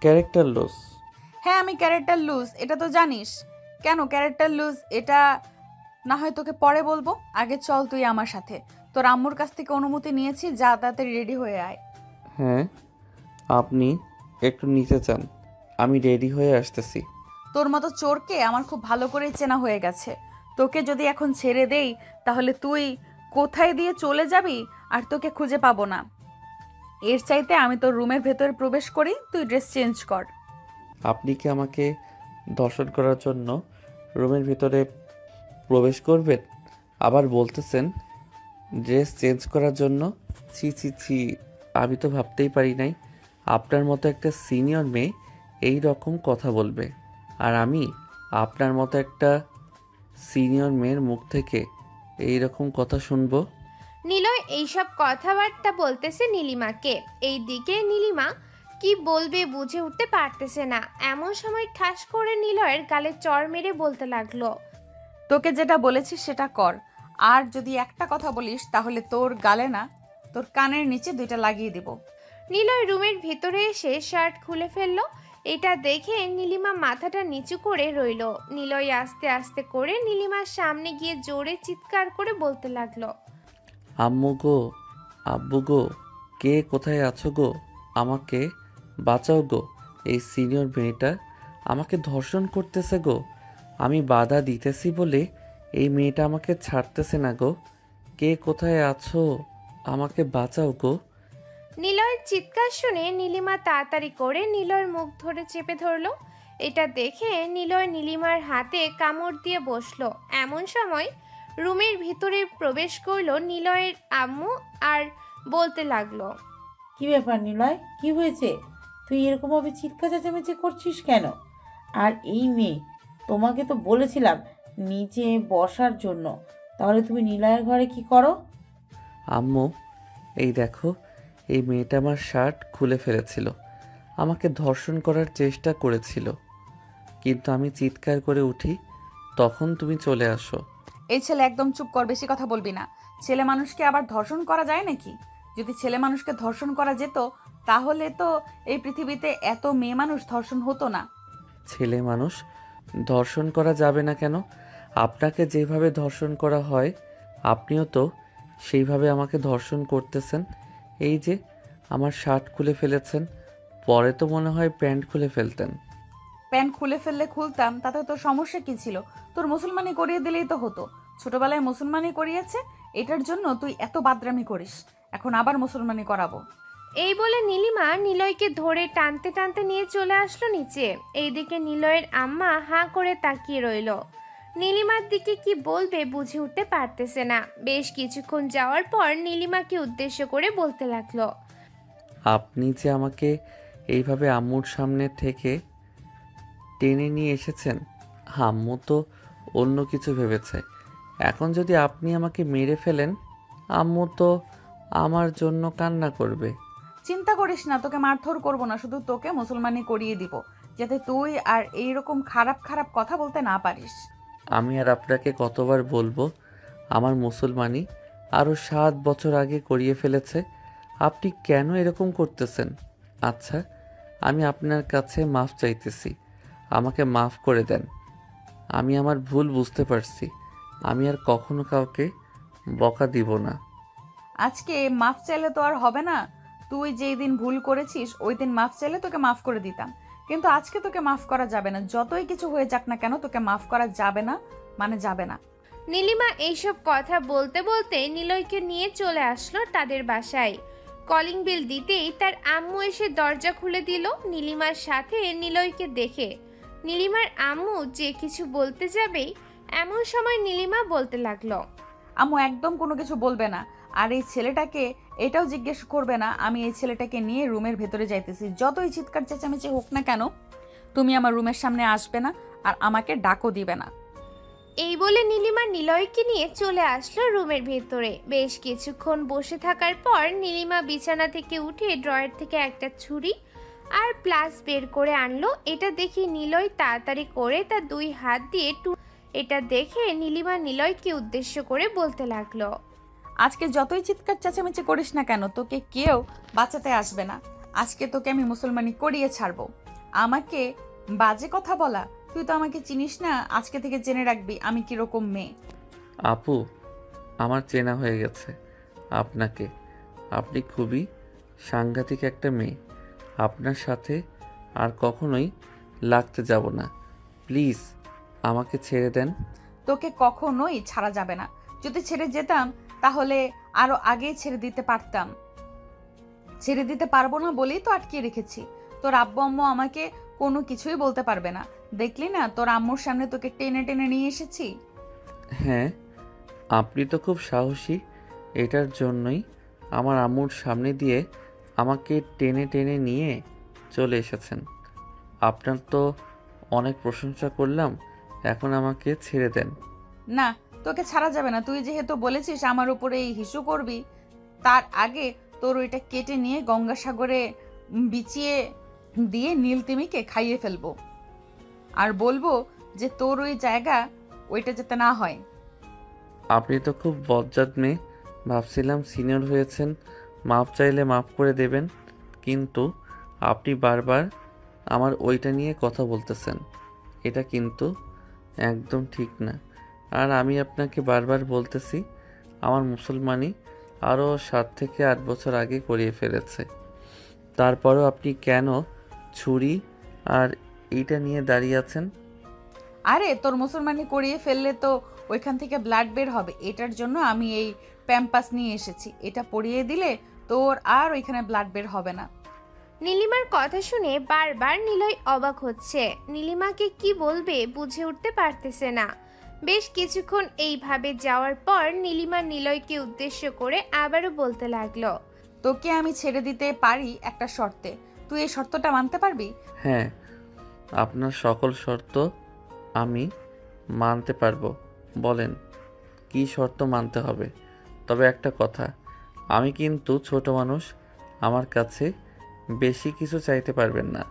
ক্যারেক্টার লস। হ্যাঁ, আমি ক্যারেক্টার লুজ, এটা তো জানিস। কেন ক্যারেক্টার লুজ এটা না হয় তোকে পরে বলবো, আগে চল তুই আমার সাথে। তোর আম্মুর কাছ থেকে অনুমতি নিয়েছি, যা তাড়াতাড়ি রেডি হয়ে আয়। হ্যাঁ, আপনি একটু নিচে যান, আমি রেডি হয়ে আসতেছি। তোর মতো চোরকে আমার খুব ভালো করে চেনা হয়ে গেছে। তোকে যদি এখন ছেড়ে দেই তাহলে তুই কোথায় দিয়ে চলে যাবি আর তোকে খুঁজে পাবো না। এর চাইতে আমি তোর রুমের ভেতরে প্রবেশ করি, তুই ড্রেস চেঞ্জ কর। আপনি কি আমাকে দর্শন করার জন্য রুমের ভিতরে প্রবেশ করবেন? আবার বলতেছেন ড্রেস চেঞ্জ করার জন্য? ছি ছি ছি, আমি তো ভাবতেই পারি নাই আপনার মতো একটা সিনিয়র মেয়ে এই রকম কথা বলবে, আর আমি আপনার মতো একটা সিনিয়র মেয়ের মুখ থেকে এই রকম কথা শুনবো। নিলয় এইসব কথাবার্তা বলতেছে নীলিমাকে। এইদিকে নীলিমা কি বলবে বুঝে উঠতে পারতেছে না। এমন সময় ঠাস করে নিলয়ের গালে চড় মেরে বলতে লাগলো, তোকে যেটা বলেছি সেটা কর, আর যদি একটা কথা বলিস তাহলে তোর গালে না, তোর কানের নিচে 2টা লাগিয়ে দিব। নিলয় রুমের ভিতরে এসে শার্ট খুলে ফেললো। এটা দেখে নীলিমা মাথাটা নিচু করে রইল। নিলয় আস্তে আস্তে করে নীলিমার সামনে গিয়ে জোরে চিৎকার করে বলতে লাগলো, আম্মু গো, আব্বু গো, কে কোথায় আছো গো? আমাকে বাঁচাও গো, এই সিনিয়র মেয়েটা আমাকে ধর্ষণ করতেছে গো। আমি বাধা দিতেছি বলে এই মেয়েটা আমাকে ছাড়তেছে না গো। কে কোথায় আছো? আমাকে বাঁচাও গো। নিলয়ের চিৎকার শুনে নীলিমা তাড়াতাড়ি করে নিলয়ের মুখ ধরে চেপে ধরলো। এটা দেখে নিলয় নীলিমার হাতে কামড় দিয়ে বসলো। এমন সময় রুমের ভিতরে প্রবেশ করলো নিলয়ের আম্মু আর বলতে লাগলো, কি ব্যাপার নিলয়, কি হয়েছে? তুই এরকমভাবে চিৎকার চেঁচামেচি করছিস কেন? আর এই মেয়ে, তোমাকে তো বলেছিলাম নিচে বসার জন্য, তাহলে তুমি নিলয়ের ঘরে কি করো? আম্মু, এই দেখো, এই মেয়েটা আমার শার্ট খুলে ফেলেছিল, আমাকে ধর্ষণ করার চেষ্টা করেছিল, কিন্তু আমি চিৎকার করে উঠি, তখন তুমি চলে আসো। এই ছেলে একদম চুপ কর, বেশি কথা বলবি না। ছেলে মানুষকে আবার ধর্ষণ করা যায় নাকি? যদি ছেলে মানুষকে ধর্ষণ করা যেত তাহলে তো এই পৃথিবীতে এত মেয়ে মানুষ ধর্ষণ হতো না। ছেলে মানুষ ধর্ষণ করা যাবে না কেন? আপনাকে যেভাবে ধর্ষণ করা হয় আপনিও তো সেইভাবে আমাকে ধর্ষণ করতেছেন। এই যে আমার শার্ট খুলে ফেলেছেন, পরে তো মনে হয় প্যান্ট খুলে ফেলতেন। প্যান্ট খুলে ফেললে খুলতাম, তাতে তোর সমস্যা কি ছিল? তোর মুসলমানি করিয়ে দিলেই তো হতো। ছোটবেলায় মুসলমানি করিয়েছে, এটার জন্য তুই এত বাদরামি করিস, এখন আবার মুসলমানি করাবো। এই বলে নীলিমা নিলয়কে ধরে টানতে টানতে নিয়ে চলে আসলো নিচে। এইদিকে নিলয়ের আম্মা হাঁ করে তাকিয়ে রইল। নীলিমার দিকে কি বলবে বুঝে উঠতে পারতেছে না। বেশ কিছুক্ষণ যাওয়ার পর নীলিমাকে উদ্দেশ্য করে বলতে লাগলো, আপনি যে আমাকে এইভাবে আম্মুর সামনে থেকে টেনে নিয়ে এসেছেন, আম্মু তো অন্য কিছু ভেবেছে। এখন যদি আপনি আমাকে মেরে ফেলেন, আম্মু তো আমার জন্য কান্না করবে। চিন্তা করিস না, তোকে মারধর করবো না, শুধু তোকে মুসলমানি করিয়ে দিব, যাতে তুই আর এইরকম খারাপ খারাপ কথা বলতে না পারিস। আমি আর আপনাকে কতবার বলবো, আমার মুসলমানি আরও 7 বছর আগে করিয়ে ফেলেছে, আপনি কেন এরকম করতেছেন? আচ্ছা, আমি আপনার কাছে মাফ চাইতেছি, আমাকে মাফ করে দেন। আমি আমার ভুল বুঝতে পারছি, আমি আর কখনো কাউকে বকা দিব না। আজকে মাফ চাইলে তো আর হবে না। তুই যেই দিন ভুল করেছিস ওই দিন মাফ চাইলে তোকে মাফ করে দিতাম, কিন্তু আজকে তোকে মাফ করা যাবে না। যতই কিছু হয়ে যাক না কেন, তোকে মাফ করা যাবে না, মানে যাবে না। নীলিমা এইসব কথা বলতে বলতে নিলয়কে নিয়ে চলে আসলো তাদের বাসায়। কলিং বেল দিতেই তার আম্মু এসে দরজা খুলে দিল। নীলিমার সাথে নিলয়কে দেখে নীলিমার আম্মু যে কিছু বলতে যাবেই, এমন সময় নীলিমা বলতে লাগলো, আম্মু একদম কোনো কিছু বলবে না, আর এই ছেলেটাকে এটাও জিজ্ঞেস করবে না আমি এই ছেলেটাকে নিয়ে রুমের ভেতরে যাইতেছি। যতই চিৎকার চেঁচামেচি হোক না কেন, তুমি আমার রুমের সামনে আসবে না আর আমাকে ডাকও দিবে না। এই বলে নীলিমা নিলয়কে নিয়ে চলে আসলো রুমের ভেতরে। বেশ কিছুক্ষণ বসে থাকার পর নীলিমা বিছানা থেকে উঠে ড্রয়ার থেকে একটা ছুরি আর প্লাস বের করে আনলো। এটা দেখে নিলয় তাড়াতাড়ি করে তার 2 হাত দিয়ে এটা দেখে নীলিমা নিলয়কে উদ্দেশ্য করে বলতে লাগলো, আজকে যতই চিৎকার চেঁচামেচি করিস না কেন, তোকে কেউ বাঁচাতে আসবে না। আজকে তোকে আমি মুসলমানি করিয়ে ছাড়বো। আমাকে বাজে কথা বলা, তুই তো আমাকে চিনিস না, আজকে থেকে জেনে রাখবি আমি কিরকম মেয়ে। আপু, আমার চেনা হয়ে গেছে আপনাকে, আপনি খুবই সাংঘাতিক একটা মেয়ে। আপনার সাথে আর কখনোই লাগতে যাব না, প্লিজ আমাকে ছেড়ে দেন। তোকে কখনোই ছাড়া যাবে না। যদি ছেড়ে যেতাম তাহলে আরো আগেই ছেড়ে দিতে পারতাম। ছেড়ে দিতে পারবো না বলেই তো আটকে রেখেছি। তোর আব্বু আম্মু আমাকে কোনো কিছুই বলতে পারবে না। দেখলি না তোর আম্মুর সামনে তোকে টেনে টেনে নিয়ে এসেছি। হ্যাঁ, আপনি তো খুব সাহসী, এটার জন্যই আমার আম্মুর সামনে দিয়ে আমাকে টেনে টেনে নিয়ে চলে এসেছেন। আপনার তো অনেক প্রশংসা করলাম, এখন আমাকে ছেড়ে দেন। না, তোকে ছাড়া যাবে না। তুই যেহেতু বলেছিস আমার উপরে এই হিসু করবি, তার আগে তোর ওইটা কেটে নিয়ে গঙ্গাসাগরে বিছিয়ে দিয়ে নীলতিমিকে খাইয়ে ফেলবো, আর বলবো যে তোর ওই জায়গা ওইটা যাতে না হয়। আপনি তো খুব বজ্জাত মেয়ে, ভাবছিলাম সিনিয়র হয়েছেন, মাফ চাইলে মাফ করে দেবেন, কিন্তু আপনি বারবার আমার ওইটা নিয়ে কথা বলতেছেন, এটা কিন্তু একদম ঠিক না। আর আমি আপনাকে বারবার বলতেছি, আমার মুসলমানি আরও 7 থেকে 8 বছর আগে করিয়ে ফেলেছে, তারপরেও আপনি কেন ছুরি আর এইটা নিয়ে দাঁড়িয়ে আছেন? আরে তোর মুসলমানি করিয়ে ফেললে তো ওইখান থেকে ব্লাড বের হবে, এটার জন্য আমি এই প্যাম্পাস নিয়ে এসেছি। এটা পরিয়ে দিলে তোর আর ওইখানে ব্লাড বের হবে না। নীলিমার কথা শুনে বারবার নিলয় অবাক হচ্ছে। নীলিমাকে কি বলবে বুঝে উঠতে পারতেছে না। বেশ কিছুক্ষণ এইভাবে যাওয়ার পর নীলিমা নিলয়কে উদ্দেশ্য করে আবারও বলতে লাগলো, তোকে আমি ছেড়ে দিতে পারি একটা শর্তে, তুই এই শর্তটা মানতে পারবি? হ্যাঁ, আপনার সকল শর্ত আমি মানতে পারবো। বলেন কি শর্ত মানতে হবে। তবে একটা কথা, আমি কিন্তু ছোট মানুষ, আমার কাছে বেশি কিছু চাইতে পারবেন না।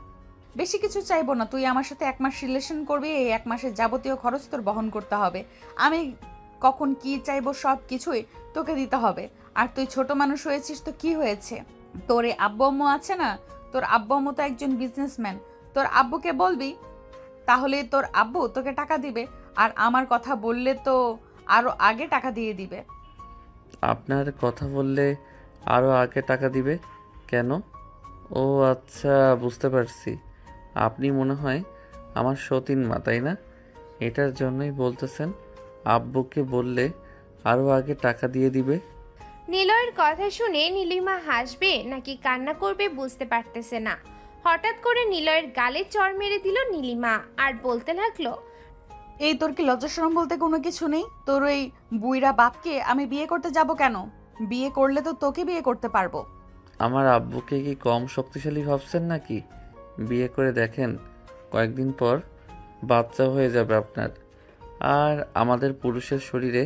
বেশি কিছু চাইবো না, তুই আমার সাথে 1 মাস রিলেশন করবি, এই 1 মাসের যাবতীয় খরচ তোর বহন করতে হবে। আমি কখন কি চাইবো সব কিছুই তোকে দিতে হবে। আর তুই ছোট মানুষ হয়েছিস তো কি হয়েছে, তোর এই আব্বু আম্মু আছে না, তোর আব্বু আম্মু তো একজন বিজনেসম্যান, তোর আব্বুকে বলবি, তাহলে তোর আব্বু তোকে টাকা দিবে। আর আমার কথা বললে তো আরো আগে টাকা দিয়ে দিবে। আপনার কথা বললে আরও আগে টাকা দিবে কেন? ও আচ্ছা, বুঝতে পারছি। আপনি মনে হয় আমার সতীন মা, তাই না? এটার জন্যই বলতেছেন আব্বুকে বললে আরও আগে টাকা দিয়ে দিবে। নিলয়ের কথা শুনে নীলিমা হাসবে নাকি কান্না করবে বুঝতে পারতেছে না। হঠাৎ করে নিলয়ের গালে চড় মেরে দিল নীলিমা আর বলতে লাগলো, এই তোর কি লজ্জা শরম বলতে কোনো কিছু নেই? তোর ওই বুইরা বাপকে আমি বিয়ে করতে যাব কেন? বিয়ে করলে তো তোকে বিয়ে করতে পারবো। আমার আব্বুকে কি কম শক্তিশালী ভাবছেন নাকি? বিয়ে করে দেখেন, কয়েকদিন পর বাচ্চা হয়ে যাবে আপনার। আর আমাদের পুরুষের শরীরে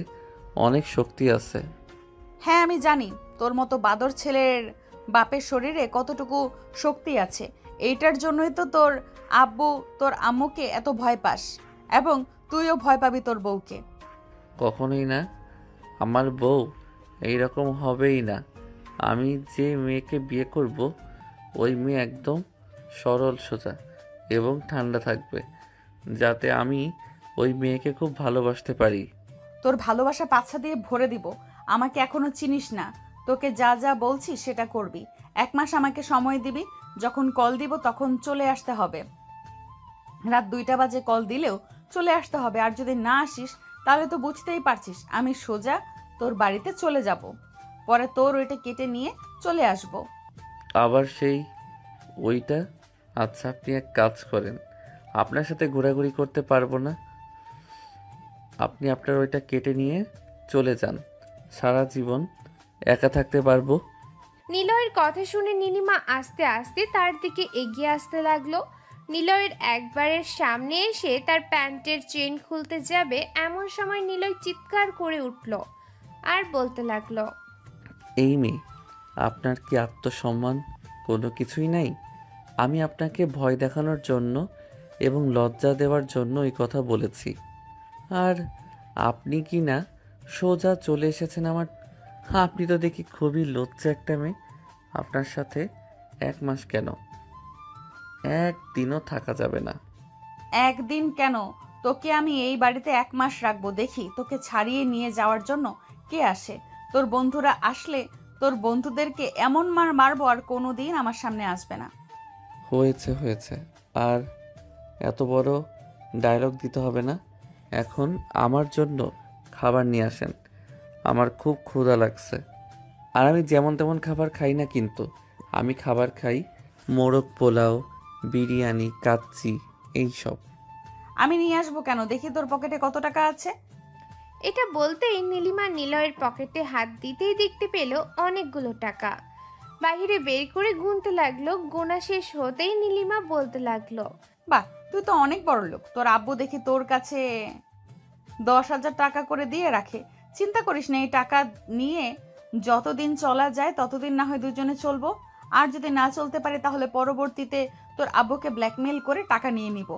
অনেক শক্তি আছে। হ্যাঁ আমি জানি তোর মতো বাদর ছেলের বাপের শরীরে কতটুকু শক্তি আছে। এইটার জন্যই তো তোর আব্বু তোর আম্মুকে এত ভয় পাস, এবং তুইও ভয় পাবি তোর বউকে। কখনোই না, আমার বউ এইরকম হবেই না। আমি যে মেয়েকে বিয়ে করব ওই মেয়ে একদম সরল সোজা এবং ঠান্ডা থাকবে, যাতে আমি ওই মেয়েকে খুব ভালোবাসতে পারি। তোর ভালোবাসা পাছা দিয়ে ভরে দিব। আমাকে এখনো চিনিস না, তোকে যা যা বলছি সেটা করবি। 1 মাস আমাকে সময় দিবি, যখন কল দিব তখন চলে আসতে হবে। রাত 2টা বাজে কল দিলেও চলে আসতে হবে। আর যদি না আসিস তাহলে তো বুঝতেই পারছিস আমি সোজা তোর বাড়িতে চলে যাব, পরে তোর ওইটা কেটে নিয়ে চলে আসব। আবার সেই ওইটা? আচ্ছা, আপনি এক কাজ করেন, আপনার সাথে ঘোরাঘুরি করতে পারবো না, আপনি আপনার ওইটা কেটে নিয়ে চলে যান, সারা জীবন একা থাকতে পারবো। নিলয়ের কথা শুনে নীলিমা আস্তে আস্তে তার দিকে এগিয়ে আসতে লাগলো। নিলয়ের একবারের সামনে এসে তার প্যান্টের চেন খুলতে যাবে, এমন সময় নিলয় চিৎকার করে উঠল আর বলতে লাগলো, এই মেয়ে, আপনার কি আত্মসম্মান কোনো কিছুই নাই? আমি আপনাকে ভয় দেখানোর জন্য এবং লজ্জা দেওয়ার জন্য এই কথা বলেছি, আর আপনি কি না সোজা চলে এসেছেন আমার। আপনি তো দেখি খুবই লজ্জা একটা মেয়ে। আপনার সাথে 1 মাস কেন, 1 দিনও থাকা যাবে না। 1 দিন কেন, তোকে আমি এই বাড়িতে 1 মাস রাখবো। দেখি তোকে ছাড়িয়ে নিয়ে যাওয়ার জন্য কে আসে। তোর বন্ধুরা আসলে তোর বন্ধুদেরকে এমন মার মারবো আর কোনো দিন আমার সামনে আসবে না। হয়েছে হয়েছে, আর এত বড় ডায়লগ দিতে হবে না। এখন আমার জন্য খাবার নিয়ে আসেন, আমার খুব ক্ষুধা লাগছে। আর আমি যেমন তেমন খাবার খাই না, কিন্তু আমি খাবার খাই মোরগ পোলাও, বিরিয়ানি, কাচ্চি, এইসব। আমি নিয়ে আসবো কেন? দেখি তোর পকেটে কত টাকা আছে। এটা বলতেই নীলিমা নিলয়ের পকেটে হাত দিতেই দেখতে পেল অনেকগুলো টাকা। বাহিরে বের করে গুনতে লাগলো। গোনা শেষ হতেই নীলিমা বলতে লাগলো, বাহ, তুই তো অনেক বড় লোক। তোর আব্বু দেখি তোর কাছে 10,000 টাকা করে দিয়ে রাখে। চিন্তা করিস না, এই টাকা নিয়ে যতদিন চলা যায় ততদিন না হয় দুজনে চলবো। আর যদি না চলতে পারে তাহলে পরবর্তীতে তোর আব্বুকে ব্ল্যাকমেল করে টাকা নিয়ে নিব।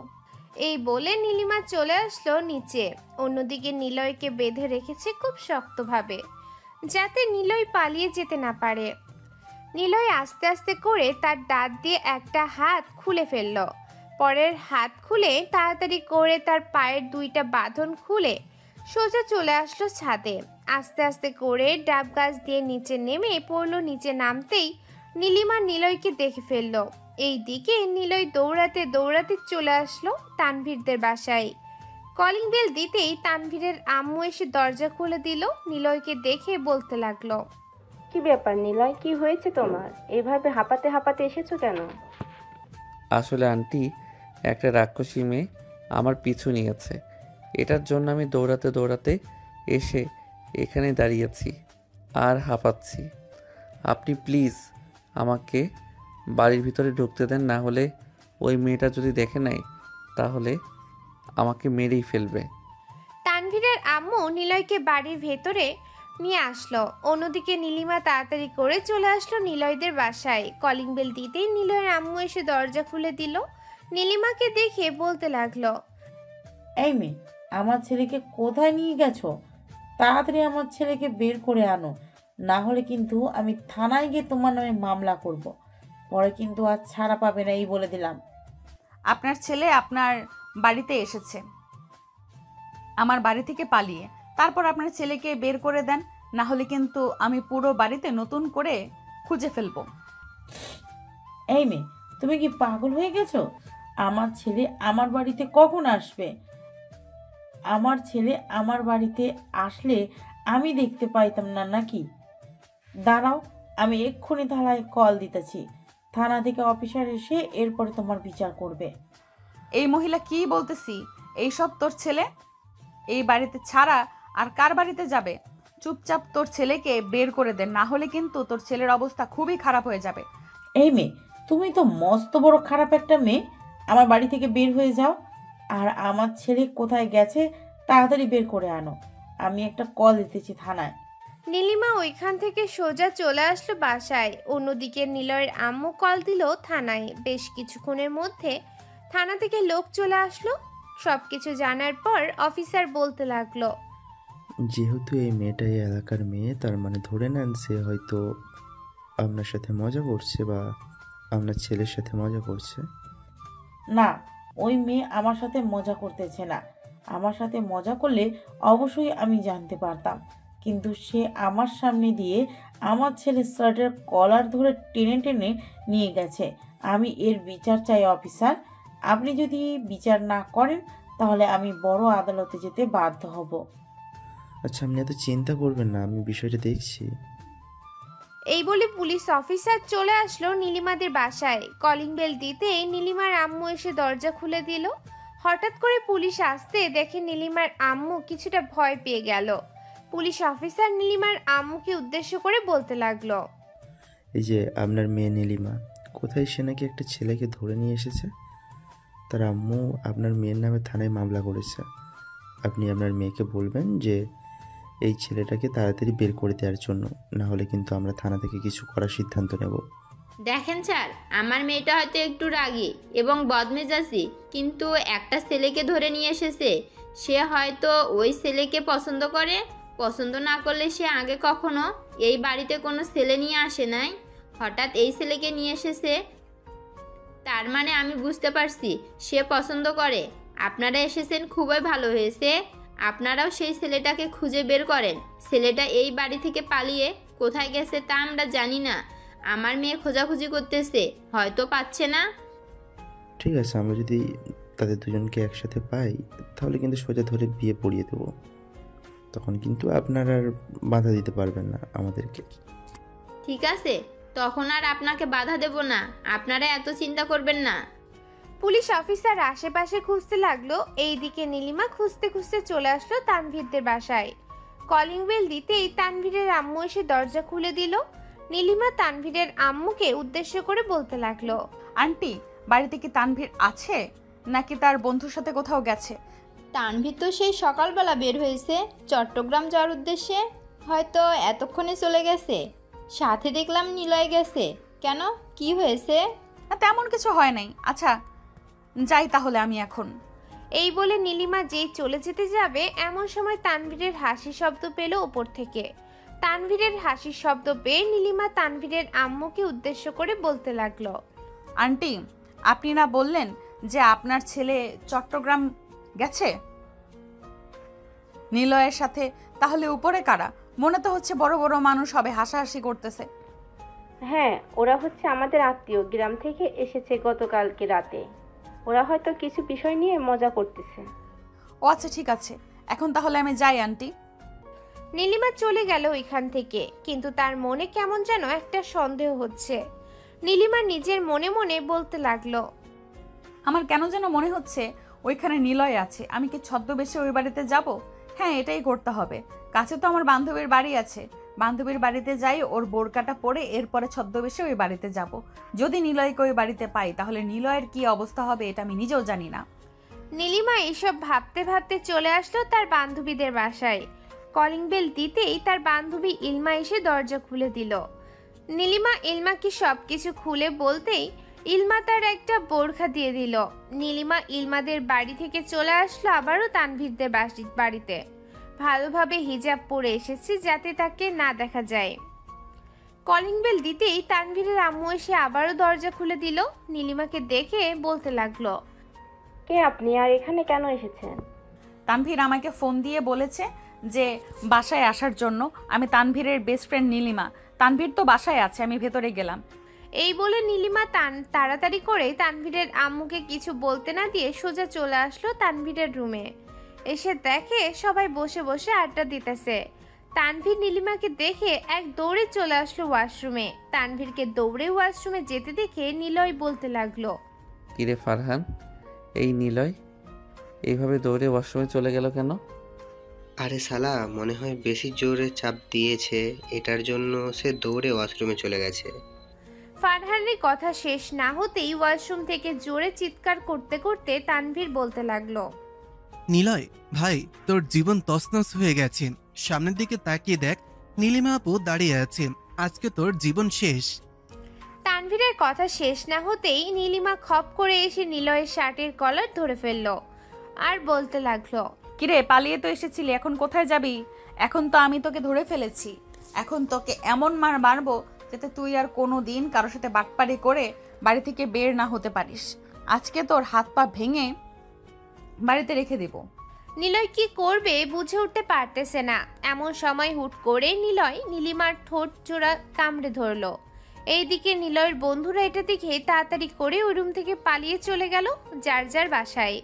এই বলে নীলিমা চলে আসলো নিচে। অন্যদিকে নিলয়কে বেঁধে রেখেছে খুব শক্তভাবে, যাতে নিলয় পালিয়ে যেতে না পারে। নিলয় আস্তে আস্তে করে তার দাঁত দিয়ে একটা হাত খুলে ফেলল। পরের হাত খুলে তাড়াতাড়ি করে তার পায়ের 2টা বাঁধন খুলে সোজা চলে আসলো ছাদে। আস্তে আস্তে করে ডাব গাছ দিয়ে নিচে নেমে পড়লো। নিচে নামতেই নীলিমা নিলয়কে দেখে ফেলল। এইদিকে নিলয় দৌড়াতে দৌড়াতে চলে আসলো তানভীরদের বাসায়। কলিং বেল দিতেই তানভীরের আম্মু এসে দরজা খুলে দিল। নিলয়কে দেখে বলতে লাগলো, কি ব্যাপার নিলয়, কি হয়েছে তোমার? এভাবে হাঁপাতে হাঁপাতে এসেছো কেন? আসলে আন্টি, একটা রাক্ষসী মেয়ে আমার পিছু নিয়েছে। এটার জন্য আমি দৌড়াতে দৌড়াতে এসে এখানে দাঁড়িয়েছি আর হাঁপাচ্ছি। আপনি প্লিজ আমাকে বাড়ির ভিতরে ঢুকতে দেন, না হলে ওই মেয়েটা যদি দেখে নেয় তাহলে আমাকে মেরেই ফেলবে। তানভীরের আম্মু নিলয়কে বাড়ির ভেতরে নিয়ে আসলো। অন্যদিকে নীলিমা তাড়াতাড়ি করে চলে আসলো নিলয়দের বাসায়। কলিং বেল দিতেই নিলয়ের আম্মু এসে দরজা খুলে দিল। নীলিমাকে দেখে বলতে লাগলো, এই মেয়ে, আমার ছেলেকে কোথায় নিয়ে গেছো? তাড়াতাড়ি আমার ছেলেকে বের করে আনো, না হলে কিন্তু আমি থানায় গিয়ে তোমার নামে মামলা করব। পরে কিন্তু আর ছাড়া পাবে না, এই বলে দিলাম। আপনার ছেলে আপনার বাড়িতে এসেছে আমার বাড়ি থেকে পালিয়ে, তারপর আপনার ছেলেকে বের করে দেন, না হলে কিন্তু আমি পুরো বাড়িতে নতুন করে খুঁজে ফেলবো। এই মেয়ে, তুমি কি পাগল হয়ে গেছো? আমার ছেলে আমার বাড়িতে কখন আসবে? আমার ছেলে আমার বাড়িতে আসলে আমি দেখতে পাইতাম না নাকি? দাঁড়াও, আমি এক্ষুনি থানায় কল দিতেছি। থানা থেকে অফিসার এসে এরপরে তোমার বিচার করবে। এই মহিলা কি বলতেছি, এইসব তোর ছেলে এই বাড়িতে ছাড়া আর কার বাড়িতে যাবে? চুপচাপ তোর ছেলেকে বের করে দে, না হলে কিন্তু তোর ছেলের অবস্থা খুবই খারাপ হয়ে যাবে। এই মেয়ে, তুমি তো মস্ত বড় খারাপ একটা মেয়ে। আমার বাড়ি থেকে বের হয়ে যাও, আর আমার ছেলে কোথায় গেছে তাড়াতাড়ি বের করে আনো। আমি একটা কল দিতেছি থানায়। নীলিমা ওইখান থেকে সোজা চলে আসলো বাসায়। অন্যদিকে নিলয়ের আম্মু কল দিল থানায়। বেশ কিছুক্ষণের মধ্যে থানা থেকে লোক চলে আসলো। সবকিছু জানার পর অফিসার বলতে লাগলো, যেহেতু এই মেয়েটা এই এলাকার মেয়ে, তার মানে ধরে নেন সে হয়তো আপনার সাথে মজা করছে বা আপনার ছেলের সাথে মজা করছে। না, ওই মেয়ে আমার সাথে মজা করতেছে না। আমার সাথে মজা করলে অবশ্যই আমি জানতে পারতাম, কিন্তু সে আমার সামনে দিয়ে আমার ছেলের শার্টের কলার ধরে টেনে টেনে নিয়ে গেছে। আমি এর বিচার চাই অফিসার। আপনি যদি বিচার না করেন তাহলে আমি বড় আদালতে যেতে বাধ্য হব। আচ্ছা, আপনি এত চিন্তা করবেন না, আমি বিষয়টা দেখছি। এই বলে পুলিশ অফিসার চলে আসলো নীলিমাদের বাসায়। কলিং বেল দিতেই নীলিমার আম্মু এসে দরজা খুলে দিল। হঠাৎ করে পুলিশ আসতে দেখে নীলিমার আম্মু কিছুটা ভয় পেয়ে গেল। পুলিশ অফিসার নীলিমার আম্মুকে উদ্দেশ্য করে বলতে লাগলো, এই যে আপনার মেয়ে নীলিমা, কোথায় সে নাকি একটা ছেলেকে ধরে নিয়ে এসেছে। তার আম্মু আপনার মেয়ের নামে থানায় মামলা করেছে। আপনি আপনার মেয়েকে বলবেন যে এই ছেলেটাকে তাড়াতাড়ি বের করে দেওয়ার জন্য, না হলে কিন্তু আমরা থানা থেকে কিছু করার সিদ্ধান্ত নেব। দেখেন স্যার, আমার মেয়েটা হয়তো একটু রাগী এবং বদমেজাজি, কিন্তু একটা ছেলেকে ধরে নিয়ে এসেছে। সে হয়তো ওই ছেলেকে পছন্দ করে। পছন্দ না করলে সে আগে কখনো এই বাড়িতে কোনো ছেলে নিয়ে আসে নাই। হঠাৎ এই ছেলেকে নিয়ে এসেছে, তার মানে আমি বুঝতে পারছি সে পছন্দ করে। আপনারা এসেছেন, খুবই ভালো হয়েছে। আপনারাও সেই ছেলেটাকে খুঁজে বের করেন। ছেলেটা এই বাড়ি থেকে পালিয়ে কোথায় গেছে তা আমরা জানি না। আমার মেয়ে খোঁজাখুঁজি করতেছে, হয়তো পাচ্ছে না। ঠিক আছে, আমরা যদি তাদের দুজনকে একসাথে পাই তাহলে কিন্তু সোজা ধরে বিয়ে পড়িয়ে দেবো। তখন কিন্তু আপনারা আর বাধা দিতে পারবেন না আমাদেরকে। ঠিক আছে, তখন আর আপনাকে বাধা দেব না। আপনারা এত চিন্তা করবেন না। পুলিশ অফিসার আশেপাশে খুঁজতে লাগলো। এইদিকে নীলিমা খুঁজতে খুঁজতে চলে আসলো তানভীরদের বাসায়। কলিং বেল দিতেই তানভীরের আম্মু এসে দরজা খুলে দিল। নীলিমা তানভীরের আম্মুকে উদ্দেশ্য করে বলতে লাগলো, আন্টি, বাড়িতে কি তানভীর আছে নাকি তার বন্ধুর সাথে কোথাও গেছে? তানভীর তো সেই সকালবেলা বের হয়েছে চট্টগ্রাম যাওয়ার উদ্দেশ্যে, হয়তো এতক্ষণে চলে গেছে। সাথে দেখলাম নিলয় গেছে। কেন, কি হয়েছে? না, তেমন কিছু হয় নাই। আচ্ছা, যাই তাহলে আমি এখন। এই বলে নীলিমা যেই চলে যেতে যাবে এমন সময় তানভীরের হাসি শব্দ পেল উপর থেকে। তানভীরের হাসির শব্দ পেয়ে নীলিমা তানভীরের আম্মুকে উদ্দেশ্য করে বলতে লাগলো, আন্টি, আপনি না বললেন যে আপনার ছেলে চট্টগ্রাম গেছে নিলয়ের সাথে? তাহলে উপরে কারা? মনে তো হচ্ছে বড় বড় মানুষ হবে, হাসাহাসি করতেছে। হ্যাঁ, ওরা হচ্ছে আমাদের আত্মীয়, গ্রাম থেকে এসেছে গতকালকে রাতে। ওরা হয়তো কিছু বিষয় নিয়ে মজা করতেছে। ও আচ্ছা, ঠিক আছে, এখন তাহলে আমি যাই আন্টি। নীলিমা চলে গেল ওইখান থেকে, কিন্তু তার মনে কেমন যেন একটা সন্দেহ হচ্ছে। নীলিমা নিজের মনে মনে বলতে লাগলো, আমার কেন যেন মনে হচ্ছে ওইখানে নিলয় আছে। আমি কি ছদ্মবেশে ওই বাড়িতে যাব? হ্যাঁ, এটাই করতে হবে। কাছে তো আমার বান্ধবীর বাড়ি আছে, বান্ধবীর বাড়িতে যাই, ওর বোরকাটা পরে এরপরে ছদ্মবেশে ওই বাড়িতে যাব। যদি নিলয়কে ওই বাড়িতে পাই তাহলে নিলয়ের কি অবস্থা হবে এটা আমি নিজেও জানি না। নীলিমা এসব ভাবতে ভাবতে চলে আসলো তার বান্ধবীদের বাসায়। কলিং বেল দিতেই তার বান্ধবী ইলমা এসে দরজা খুলে দিল। নীলিমা ইলমাকে সবকিছু খুলে বলতেই ইলমা তার একটা বোরখা দিয়ে দিল। নীলিমা ইলমাদের বাড়ি থেকে চলে আসলো আবারও তানভীরদের বাড়িতে। ভালোভাবে হিজাব পরে এসেছে যাতে তাকে না দেখা যায়। কলিং বেল দিতেই তানভীরের আম্মু এসে আবারও দরজা খুলে দিল। নীলিমাকে দেখে বলতে লাগলো, কে আপনি আর এখানে কেন এসেছেন? তানভীর আমাকে ফোন দিয়ে বলেছে যে বাসায় আসার জন্য। আমি তানভীরের বেস্ট ফ্রেন্ড নীলিমা। তানভীর তো বাসায় আছে, আমি ভেতরে গেলাম। এই বলে নীলিমা তাড়াতাড়ি করে তানভীরের আম্মুকে কিছু বলতে না দিয়ে সোজা চলে আসলো তানভীরের রুমে। এসে দেখে সবাই বসে বসে আড্ডা দিতেছে। তানভীর নীলিমাকে দেখে এক দৌড়ে চলে আসলো ওয়াশরুমে। তানভীরকে দৌড়ে ওয়াশরুমে যেতে দেখে নিলয় বলতে লাগলো, কিরে ফারহান, এই নিলয় এইভাবে দৌড়ে ওয়াশরুমে চলে গেল কেন? আরে শালা, মনে হয় বেশি জোরে চাপ দিয়েছে, এটার জন্য সে দৌড়ে ওয়াশরুমে চলে গেছে। ফারহানের কথা শেষ না হতেই ওয়াশরুম থেকে জোরে চিৎকার করতে করতে তানভীর বলতে লাগলো, নিলয় ভাই, তোর জীবন তছনছ হয়ে গেছে। সামনের দিকে তাকিয়ে দেখ, নীলিমা আপু দাঁড়িয়ে আছে। আজকে তোর জীবন শেষ। তানভীরের কথা শেষ না হতেই নীলিমা খপ করে এসে নিলয়ের শার্টের কলার ধরে ফেললো আর বলতে লাগলো, কিরে, পালিয়ে তো এসেছিলি, এখন কোথায় যাবি? এখন তো আমি তোকে ধরে ফেলেছি। এখন তোকে এমন মারবো যাতে তুই আর কোনো দিন কারোর সাথে বাটপারি করে বাড়ি থেকে বের না হতে পারিস। আজকে তোর হাত পা ভেঙে বাড়িতে রেখে দিব। নিলয় কি করবে বুঝে উঠতে পারতেছে না। এমন সময় হুট করে নিলয় নীলিমার ঠোঁট জোড়া কামড়ে ধরলো। এইদিকে নিলয়ের বন্ধুরা এটা দেখে তাড়াতাড়ি করে ওই রুম থেকে পালিয়ে চলে গেল যার যার বাসায়।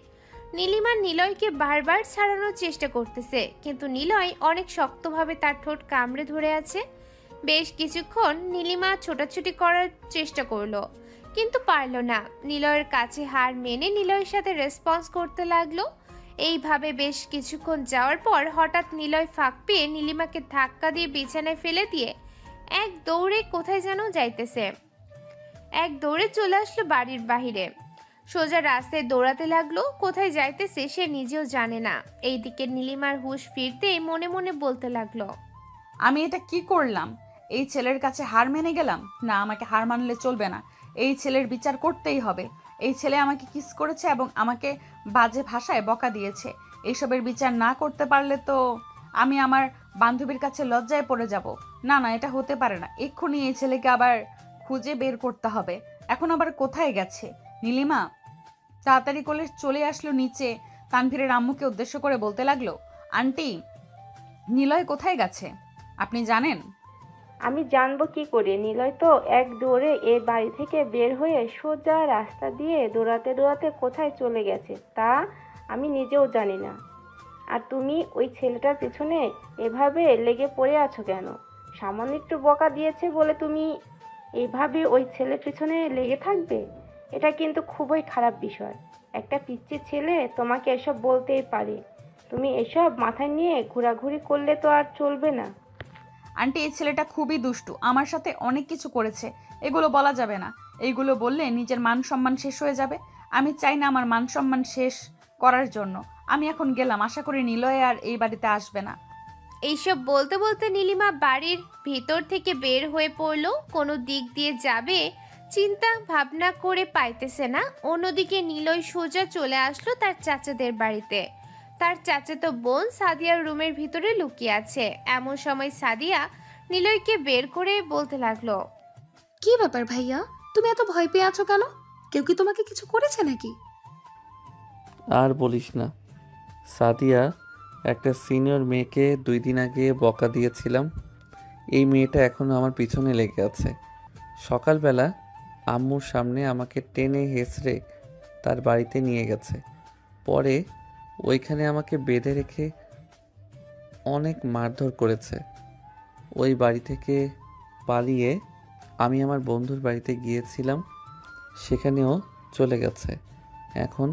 নীলিমা নিলয়কে বারবার ছাড়ানোর চেষ্টা করতেছে, কিন্তু নিলয় অনেক শক্তভাবে তার ঠোঁট কামড়ে ধরে আছে। বেশ কিছুক্ষণ নীলিমা ছোটাছুটি করার চেষ্টা করলো, কিন্তু পারল না। নিলয়ের কাছে হার মেনে নিলয়ের সাথে রেসপন্স করতে লাগলো। এইভাবে বেশ কিছুক্ষণ যাওয়ার পর হঠাৎ নিলয় ফাঁক পেয়ে নীলিমাকে ধাক্কা দিয়ে বিছানায় ফেলে দিয়ে এক দৌড়ে কোথায় যেন যাইতেছে। এক দৌড়ে চলে আসলো বাড়ির বাহিরে, সোজা রাস্তায় দৌড়াতে লাগলো। কোথায় যাইতেছে সে নিজেও জানে না। এইদিকে নীলিমার হুঁশ ফিরতেই মনে মনে বলতে লাগলো, আমি এটা কি করলাম? এই ছেলের কাছে হার মেনে গেলাম? না, আমাকে হার মানলে চলবে না। এই ছেলের বিচার করতেই হবে। এই ছেলে আমাকে কিস করেছে এবং আমাকে বাজে ভাষায় বকা দিয়েছে। এইসবের বিচার না করতে পারলে তো আমি আমার বান্ধবীর কাছে লজ্জায় পড়ে যাব। না না, এটা হতে পারে না। এক্ষুনি এই ছেলেকে আবার খুঁজে বের করতে হবে। এখন আবার কোথায় গেছে? নীলিমা তাড়াতাড়ি করে চলে আসলো নিচে। তানভীরের আম্মুকে উদ্দেশ্য করে বলতে লাগলো, আন্টি, নিলয় কোথায় গেছে আপনি জানেন? আমি জানবো কি করে? নিলয় তো এক দৌড়ে এ বাড়ি থেকে বের হয়ে সোজা রাস্তা দিয়ে দৌড়াতে দৌড়াতে কোথায় চলে গেছে তা আমি নিজেও জানি না। আর তুমি ওই ছেলেটার পিছনে এভাবে লেগে পড়ে আছো কেন? সামান্য একটু বকা দিয়েছে বলে তুমি এভাবে ওই ছেলের পিছনে লেগে থাকবে? এটা কিন্তু খুবই খারাপ বিষয়। একটা পিচ্চি ছেলে তোমাকে এসব বলতেই পারে। তুমি এসব মাথায় নিয়ে ঘোরাঘুরি করলে তো আর চলবে না। আন্টি, এই ছেলেটা খুবই দুষ্টু, আমার সাথে অনেক কিছু করেছে। এগুলো বলা যাবে না। এইগুলো বললে নিজের মান সম্মান শেষ হয়ে যাবে। আমি চাই না আমার মান সম্মান শেষ করার জন্য। আমি এখন গেলাম, আশা করি নিলয় আর এই বাড়িতে আসবে না। এইসব বলতে বলতে নীলিমা বাড়ির ভিতর থেকে বের হয়ে পড়লো। কোনো দিক দিয়ে যাবে চিন্তা ভাবনা করে পাইতেছে না। অন্যদিকে নিলয় সোজা চলে আসলো তার চাচাদের বাড়িতে। তার চাচাতো বোন সাদিয়ার রুমের ভিতরে লুকিয়ে আছে। এমন সময় সাদিয়া নিলয়কে বের করে বলতে লাগলো, কি ব্যাপার ভাইয়া, তুমি এত ভয় পেয়ে আছো কেন? কেউ কি তোমাকে কিছু করেছে নাকি? আর বলিস না, সাদিয়া একটা সিনিয়র মেয়েকে 2 দিন আগে বকা দিয়েছিলাম। এই মেয়েটা এখনও আমার পিছনে লেগে আছে। সকালবেলা আম্মুর সামনে আমাকে টেনে হেঁচড়ে তার বাড়িতে নিয়ে গেছে। পরে ওইখানে আমাকে বেঁধে রেখে অনেক মারধর করেছে। ওই বাড়ি থেকে পালিয়ে আমি আমার বন্ধুর বাড়িতে গিয়েছিলাম, সেখানেও চলে গেছে। এখন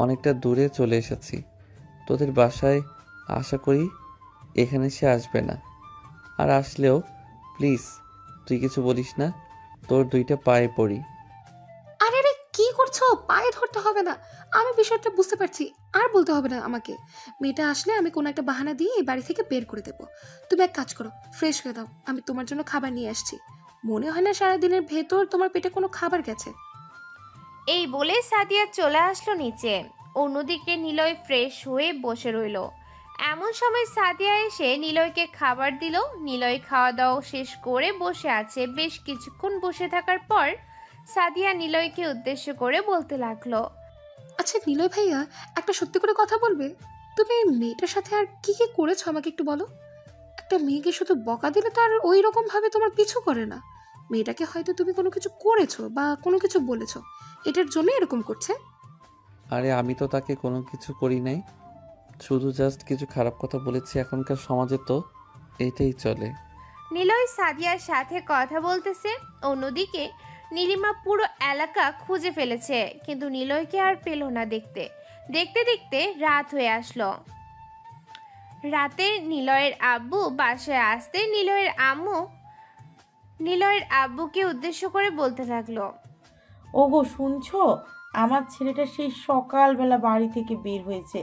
অনেকটা দূরে চলে এসেছি। তোদের বাসায় আশা করি এখানে সে আসবে না। আর আসলেও প্লিজ তুই কিছু বলিস না, তোর দুইটা পায়ে পড়ি। আরে আরে কি করছো? পায়ে ধরতে হবে না, আমি বিষয়টা বুঝতে পারছি, আর বলতে হবে না আমাকে। মেয়েটা আসলে আমি কোনো একটা বাহানা দিয়ে এই বাড়ি থেকে বের করে দেবো। তুমি এক কাজ করো, ফ্রেশ হয়ে দাও, আমি তোমার জন্য খাবার নিয়ে আসছি। মনে হয় না সারাদিনের ভেতর তোমার পেটে কোনো খাবার গেছে। এই বলে সাদিয়া চলে আসলো নিচে। অন্যদিকে নিলয় ফ্রেশ হয়ে বসে রইল। এমন সময় সাদিয়া এসে নিলয়কে খাবার দিল। নিলয় খাওয়া দাওয়া শেষ করে বসে আছে। বেশ কিছুক্ষণ বসে থাকার পর সাদিয়া নিলয়কে উদ্দেশ্য করে বলতে লাগলো, আচ্ছা নিলয় ভাইয়া, একটা সত্যি করে কথা বলবে? তুমি এই মেয়েটার সাথে আর কি কি করেছো আমাকে একটু বলো। একটা মেয়েকে শুধু বকা দিলে তো আর ওই রকম ভাবে তোমার পিছু করে না। মেয়েটাকে হয়তো তুমি কোনো কিছু করেছো বা কোনো কিছু বলেছো, এটার জন্য এরকম করছে। আরে আমি তো তাকে কোনো কিছু করি নাই, শুধু জাস্ট কিছু খারাপ কথা বলেছি। এখনকার সমাজে তো এটাই চলে। নিলয় সাদিয়ার সাথে কথা বলতেছে। অন্যদিকে নীলিমা পুরো এলাকা খুঁজে ফেলেছে, কিন্তু নিলয়কে আর পেল না। দেখতে দেখতে দেখতে রাত হয়ে আসলো। রাতে নিলয়ের আব্বু বাসায় আসতে নিলয়ের আব্বুকে উদ্দেশ্য করে বলতে লাগলো, ওগো শুনছো, আমার ছেলেটা সেই সকালবেলা বাড়ি থেকে বের হয়েছে,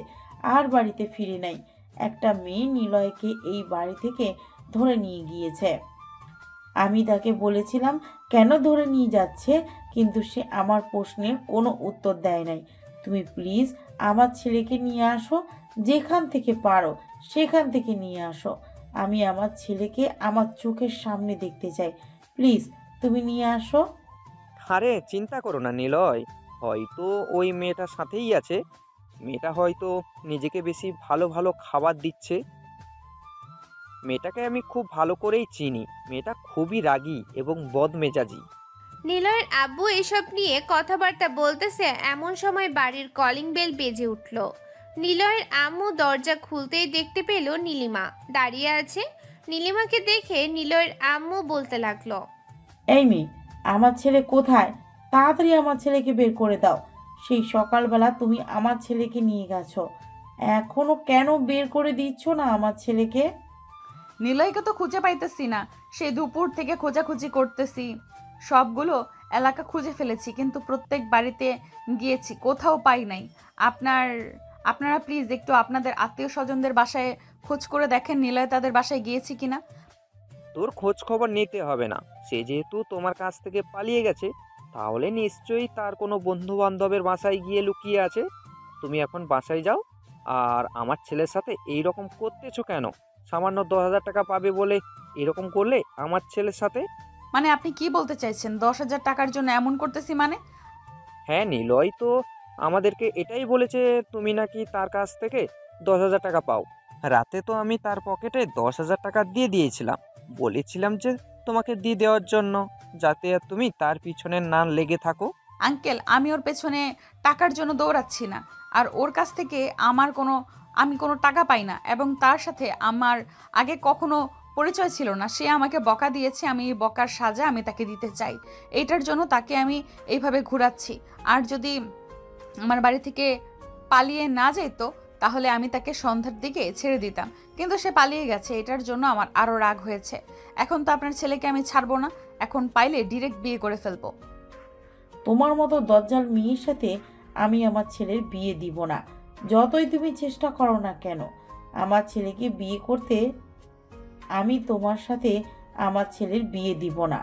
আর বাড়িতে ফিরে নাই। একটা মেয়ে নিলয়কে এই বাড়ি থেকে ধরে নিয়ে গিয়েছে। আমি তাকে বলেছিলাম কেন ধরে নিয়ে যাচ্ছে, কিন্তু সে আমার প্রশ্নের কোনো উত্তর দেয় নাই। তুমি প্লিজ আমার ছেলেকে নিয়ে আসো, যেখান থেকে পারো সেখান থেকে নিয়ে আসো। আমি আমার ছেলেকে আমার চোখের সামনে দেখতে চাই, প্লিজ তুমি নিয়ে আসো। আরে চিন্তা করো না নিলয়, হয়তো ওই মেয়েটার সাথেই আছে। মেয়েটা হয়তো নিজেকে বেশি ভালো ভালো খাবার দিচ্ছে। মেয়েটাকে আমি খুব ভালো করেই চিনি, মেয়েটা খুবই রাগী এবং বদমেজাজি। নিলয়ের আব্বু এসব নিয়ে কথাবার্তা বলতেছে। এমন সময় বাড়ির কলিং বেল বেজে উঠল। নিলয়ের আম্মু দরজা খুলতেই দেখতে পেল নীলিমা দাঁড়িয়ে আছে। নীলিমাকে দেখে নিলয়ের আম্মু বলতে লাগলো, এই মেয়ে, আমার ছেলে কোথায়? তাড়াতাড়ি আমার ছেলেকে বের করে দাও। সেই সকালবেলা তুমি আমার ছেলেকে নিয়ে গেছো, এখনো কেন বের করে দিচ্ছ না আমার ছেলেকে? নিলয়কে তো খুঁজে পাইতেছি না, সেই দুপুর থেকে খোঁজাখুঁজি করতেছি। সবগুলো এলাকা খুঁজে ফেলেছি, কিন্তু প্রত্যেক বাড়িতে গিয়েছি, কোথাও পাই নাই। আপনারা প্লিজ একটু আপনাদের আত্মীয় স্বজনদের বাসায় খোঁজ করে দেখেন নিলয় তাদের বাসায় গিয়েছি কিনা। তোর খোঁজ খবর নিতে হবে না, সে যেহেতু তোমার কাছ থেকে পালিয়ে গেছে, তাহলে নিশ্চয়ই তার কোনো বন্ধু বান্ধবের বাসায় গিয়ে লুকিয়ে আছে। তুমি এখন বাসায় যাও। আর আমার ছেলের সাথে এই রকম করতেছো কেন? সামান্য 10,000 টাকা পাবে বলে এরকম করলে আমার ছেলের সাথে? মানে আপনি কি বলতে চাইছেন? 10,000 টাকার জন্য এমন করতেছি মানে? হ্যাঁ, নিলয় তো আমাদেরকে এটাই বলেছে তুমি নাকি তার কাছ থেকে 10,000 টাকা পাও। রাতে তো আমি তার পকেটে 10,000 টাকা দিয়ে দিয়েছিলাম, বলেছিলাম যে তোমাকে দিয়ে দেওয়ার জন্য, যাতে তুমি তার পিছনে না লেগে থাকো। আঙ্কেল, আমি ওর পেছনে টাকার জন্য দৌড়াচ্ছি না। আর ওর কাছ থেকে আমি কোনো টাকা পাই না, এবং তার সাথে আমার আগে কখনো পরিচয় ছিল না। সে আমাকে বকা দিয়েছে, আমি এই বকার সাজা আমি তাকে দিতে চাই। এইটার জন্য তাকে আমি এইভাবে ঘোরাচ্ছি। আর যদি আমার বাড়ি থেকে পালিয়ে না যেত, তাহলে আমি তাকে সন্ধ্যার দিকে ছেড়ে দিতাম, কিন্তু সে পালিয়ে গেছে। এটার জন্য আমার আরও রাগ হয়েছে। এখন তো আপনার ছেলেকে আমি ছাড়বো না, এখন পাইলে ডিরেক্ট বিয়ে করে ফেলবো। তোমার মতো দজ্জাল মেয়ের সাথে আমি আমার ছেলের বিয়ে দিব না, যতই তুমি চেষ্টা করো না কেন। আমার ছেলেকে বিয়ে করতে আমি তোমার সাথে আমার ছেলের বিয়ে দিব না।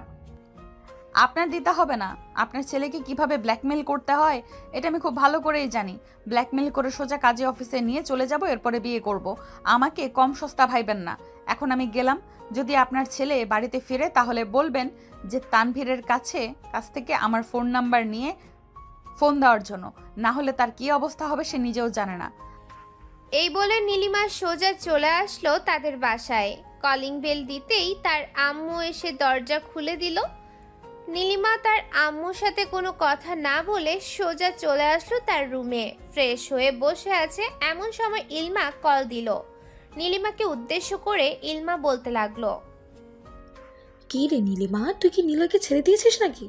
আপনার দিতে হবে না। আপনার ছেলেকে কিভাবে ব্ল্যাকমেল করতে হয় এটা আমি খুব ভালো করেই জানি। ব্ল্যাকমেল করে সোজা কাজী অফিসে নিয়ে চলে যাব, এরপরে বিয়ে করব। আমাকে কম সস্তা ভাইবেন না। এখন আমি গেলাম। যদি আপনার ছেলে বাড়িতে ফিরে তাহলে বলবেন যে তানভীরের কাছ থেকে আমার ফোন নাম্বার নিয়ে ফোন দেওয়ার জন্য, না হলে তার কি অবস্থা হবে সে নিজেও জানে না। এই বলে নীলিমা সোজা চলে আসলো তাদের বাসায়। কলিং বেল দিতেই তার আম্মু এসে দরজা খুলে দিল। নীলিমা তার আম্মুর সাথে কোনো কথা না বলে সোজা চলে আসলো তার রুমে। ফ্রেশ হয়ে বসে আছে এমন সময় ইলমা কল দিল। নীলিমাকে উদ্দেশ্য করে ইলমা বলতে লাগলো, কি রে নীলিমা, তুই কি নিলয়কে ছেড়ে দিয়েছিস নাকি?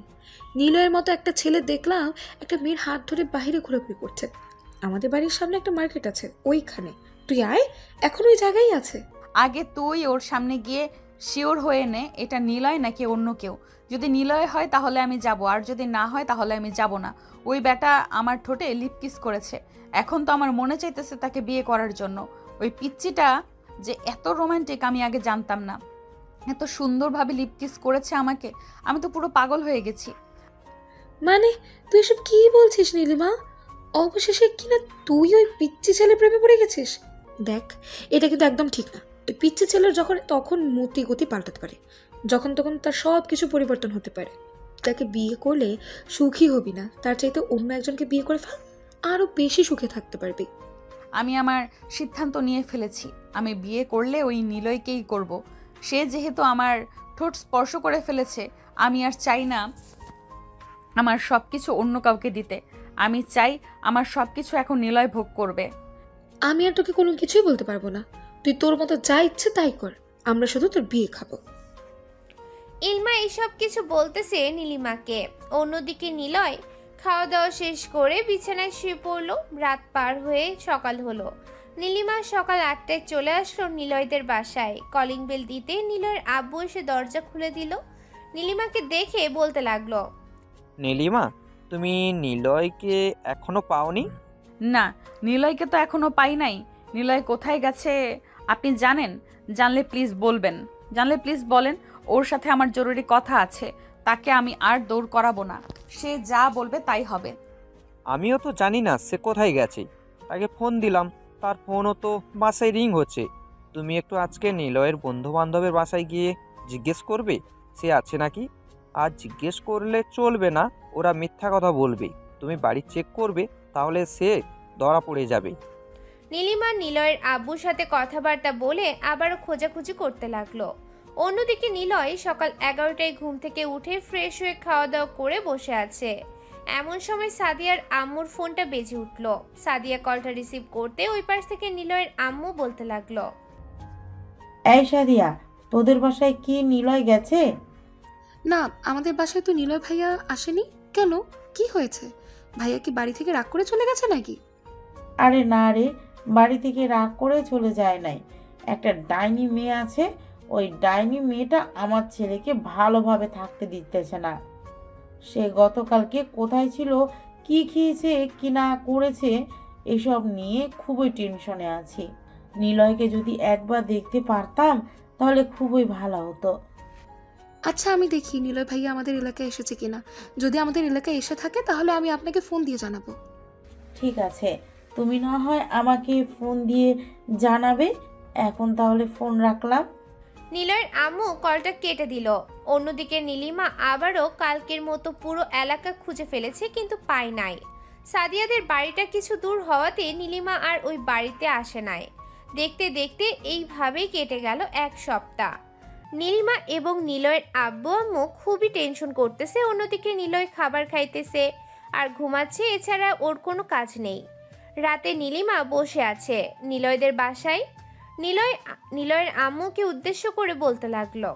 নিলয়ের মতো একটা ছেলে দেখলাম একটা মেয়ের হাত ধরে বাইরে ঘোরাঘুরি করছে। আমাদের বাড়ির সামনে একটা মার্কেট আছে, ওইখানে তুই আয়, এখন ওই জায়গায় আছে। আগে তুই ওর সামনে গিয়ে শিওর হয়ে নে এটা নিলয় নাকি অন্য কেউ। যদি নিলয় হয় তাহলে আমি যাব, আর যদি না হয় তাহলে আমি যাব না। ওই বেটা আমার ঠোঁটে লিপ কিস করেছে, এখন তো আমার মনে চাইতেছে তাকে বিয়ে করার জন্য। ওই পিচ্চিটা যে এত রোমান্টিক আমি আগে জানতাম না, এত সুন্দরভাবে লিপ কিস করেছে আমাকে, আমি তো পুরো পাগল হয়ে গেছি। মানে তুই এসব কি বলছিস নীলিমা? অবশেষে কিনা তুই ওই পিচ্চি ছেলে প্রেমে পড়ে গেছিস? দেখ, এটা কিন্তু একদম ঠিক না। ওই পিচ্চি ছেলের যখন তখন মতি গতি পাল্টাতে পারে, যখন তখন তার সব কিছু পরিবর্তন হতে পারে। তাকে বিয়ে করলে সুখী হবি না, তার চাইতে অন্য একজনকে বিয়ে করে ফেল, আরো বেশি সুখে থাকতে পারবি। আমি আমার সিদ্ধান্ত নিয়ে ফেলেছি, আমি বিয়ে করলে ওই নিলয়কেই করব। সে যেহেতু আমার ঠোঁট স্পর্শ করে ফেলেছে, আমি আর চাই না আমার সব কিছু অন্য কাউকে দিতে। আমি চাই আমার সব কিছু এখন নিলয় ভোগ করবে। আমি আর তোকে কোনো কিছুই বলতে পারবো না, তুই তোর মতো যা ইচ্ছে তাই কর, আমরা শুধু তোর বিয়ে খাবো। ইলমা এসব কিছু বলতেছে নীলিমাকে। অন্যদিকে নিলয় খাওয়া দাওয়া শেষ করে বিছানায় শুয়ে পড়লো। রাত পার হয়ে সকাল হলো। নীলিমা সকাল 8টায় চলে আসলো নিলয়দের বাসায়। কলিং বেল দিতে নিলয়ের আব্বু এসে দরজা খুলে দিল। নীলিমাকে দেখে বলতে লাগলো, নীলিমা, তুমি নিলয়কে এখনো পাওনি? না, নিলয়কে তো এখনো পাই নাই। নিলয় কোথায় গেছে আপনি জানেন? জানলে প্লিজ বলবেন, জানলে প্লিজ বলেন। ওর সাথে আমার জরুরি কথা আছে, তাকে আমি আর দৌড় করাবো না, সে যা বলবে তাই হবে। আমিও তো জানি না সে কোথায় গেছে, তাকে ফোন দিলাম, তার ফোনও তো বাসায় রিং হচ্ছে। তুমি একটু আজকে নিলয়ের বন্ধু বান্ধবের বাসায় গিয়ে জিজ্ঞেস করবে সে আছে নাকি। আর জিজ্ঞেস করলে চলবে না, ওরা মিথ্যা কথা বলবে। তুমি বাড়ি চেক করবে, তাহলে সে ধরা পড়ে যাবে। নীলিমা নিলয়ের আব্বুর সাথে কথাবার্তা বলে আবারও খোঁজাখুঁজি করতে লাগলো। অন্যদিকে নিলয় সকাল 11টায় ঘুম থেকে উঠে ফ্রেশ হয়ে খাওয়া দাওয়া করে বসে আছে। এমন সময় সাদিয়ার আম্মুর ফোনটা বেজে উঠলো। সাদিয়া কলটা রিসিভ করতে ওই পাশ থেকে নিলয়ের আম্মু বলতে লাগলো, এই সাদিয়া, তোদের বাসায় কি নিলয় গেছে? না, আমাদের বাসায় তো নিলয় ভাইয়া আসেনি। কেন, কি হয়েছে? ভাইয়া কি বাড়ি থেকে রাগ করে চলে গেছে নাকি? আরে না রে, বাড়ি থেকে রাগ করে চলে যায় নাই। একটা ডাইনি মেয়ে আছে, ওই ডাইনি মেয়েটা আমার ছেলেকে ভালোভাবে থাকতে দিতেছে না। সে গতকালকে কোথায় ছিল, কি খেয়েছে কি না করেছে, এসব নিয়ে খুবই টেনশনে আছি। নিলয়কে যদি একবার দেখতে পারতাম তাহলে খুবই ভালো হতো। আচ্ছা, আমি দেখি নিলয় ভাইয়া আমাদের এলাকায় এসেছে কিনা। যদি আমাদের এলাকায় এসে থাকে তাহলে আমি আপনাকে ফোন দিয়ে জানাবো। ঠিক আছে, তুমি না হয় আমাকে ফোন দিয়ে জানাবে। এখন তাহলে ফোন রাখলাম। নিলয়ের আম্মু কলটা কেটে দিল। অন্যদিকে নীলিমা আবারও কালকের মতো পুরো এলাকা খুঁজে ফেলেছে, কিন্তু পায় নাই। সাদিয়াদের বাড়িটা কিছু দূর হওয়াতে নীলিমা আর ওই বাড়িতে আসে নাই। দেখতে দেখতে এইভাবেই কেটে গেল 1 সপ্তাহ। নীলিমা এবং নিলয়ের আব্বু আম্মু খুবই টেনশন করতেছে। অন্যদিকে নিলয় খাবার খাইতেছে আর ঘুমাচ্ছে, এছাড়া ওর কোনো কাজ নেই। রাতে নীলিমা বসে আছে নিলয়দের বাসায়। নিলয়ের আম্মুকে উদ্দেশ্য করে বলতে লাগলো,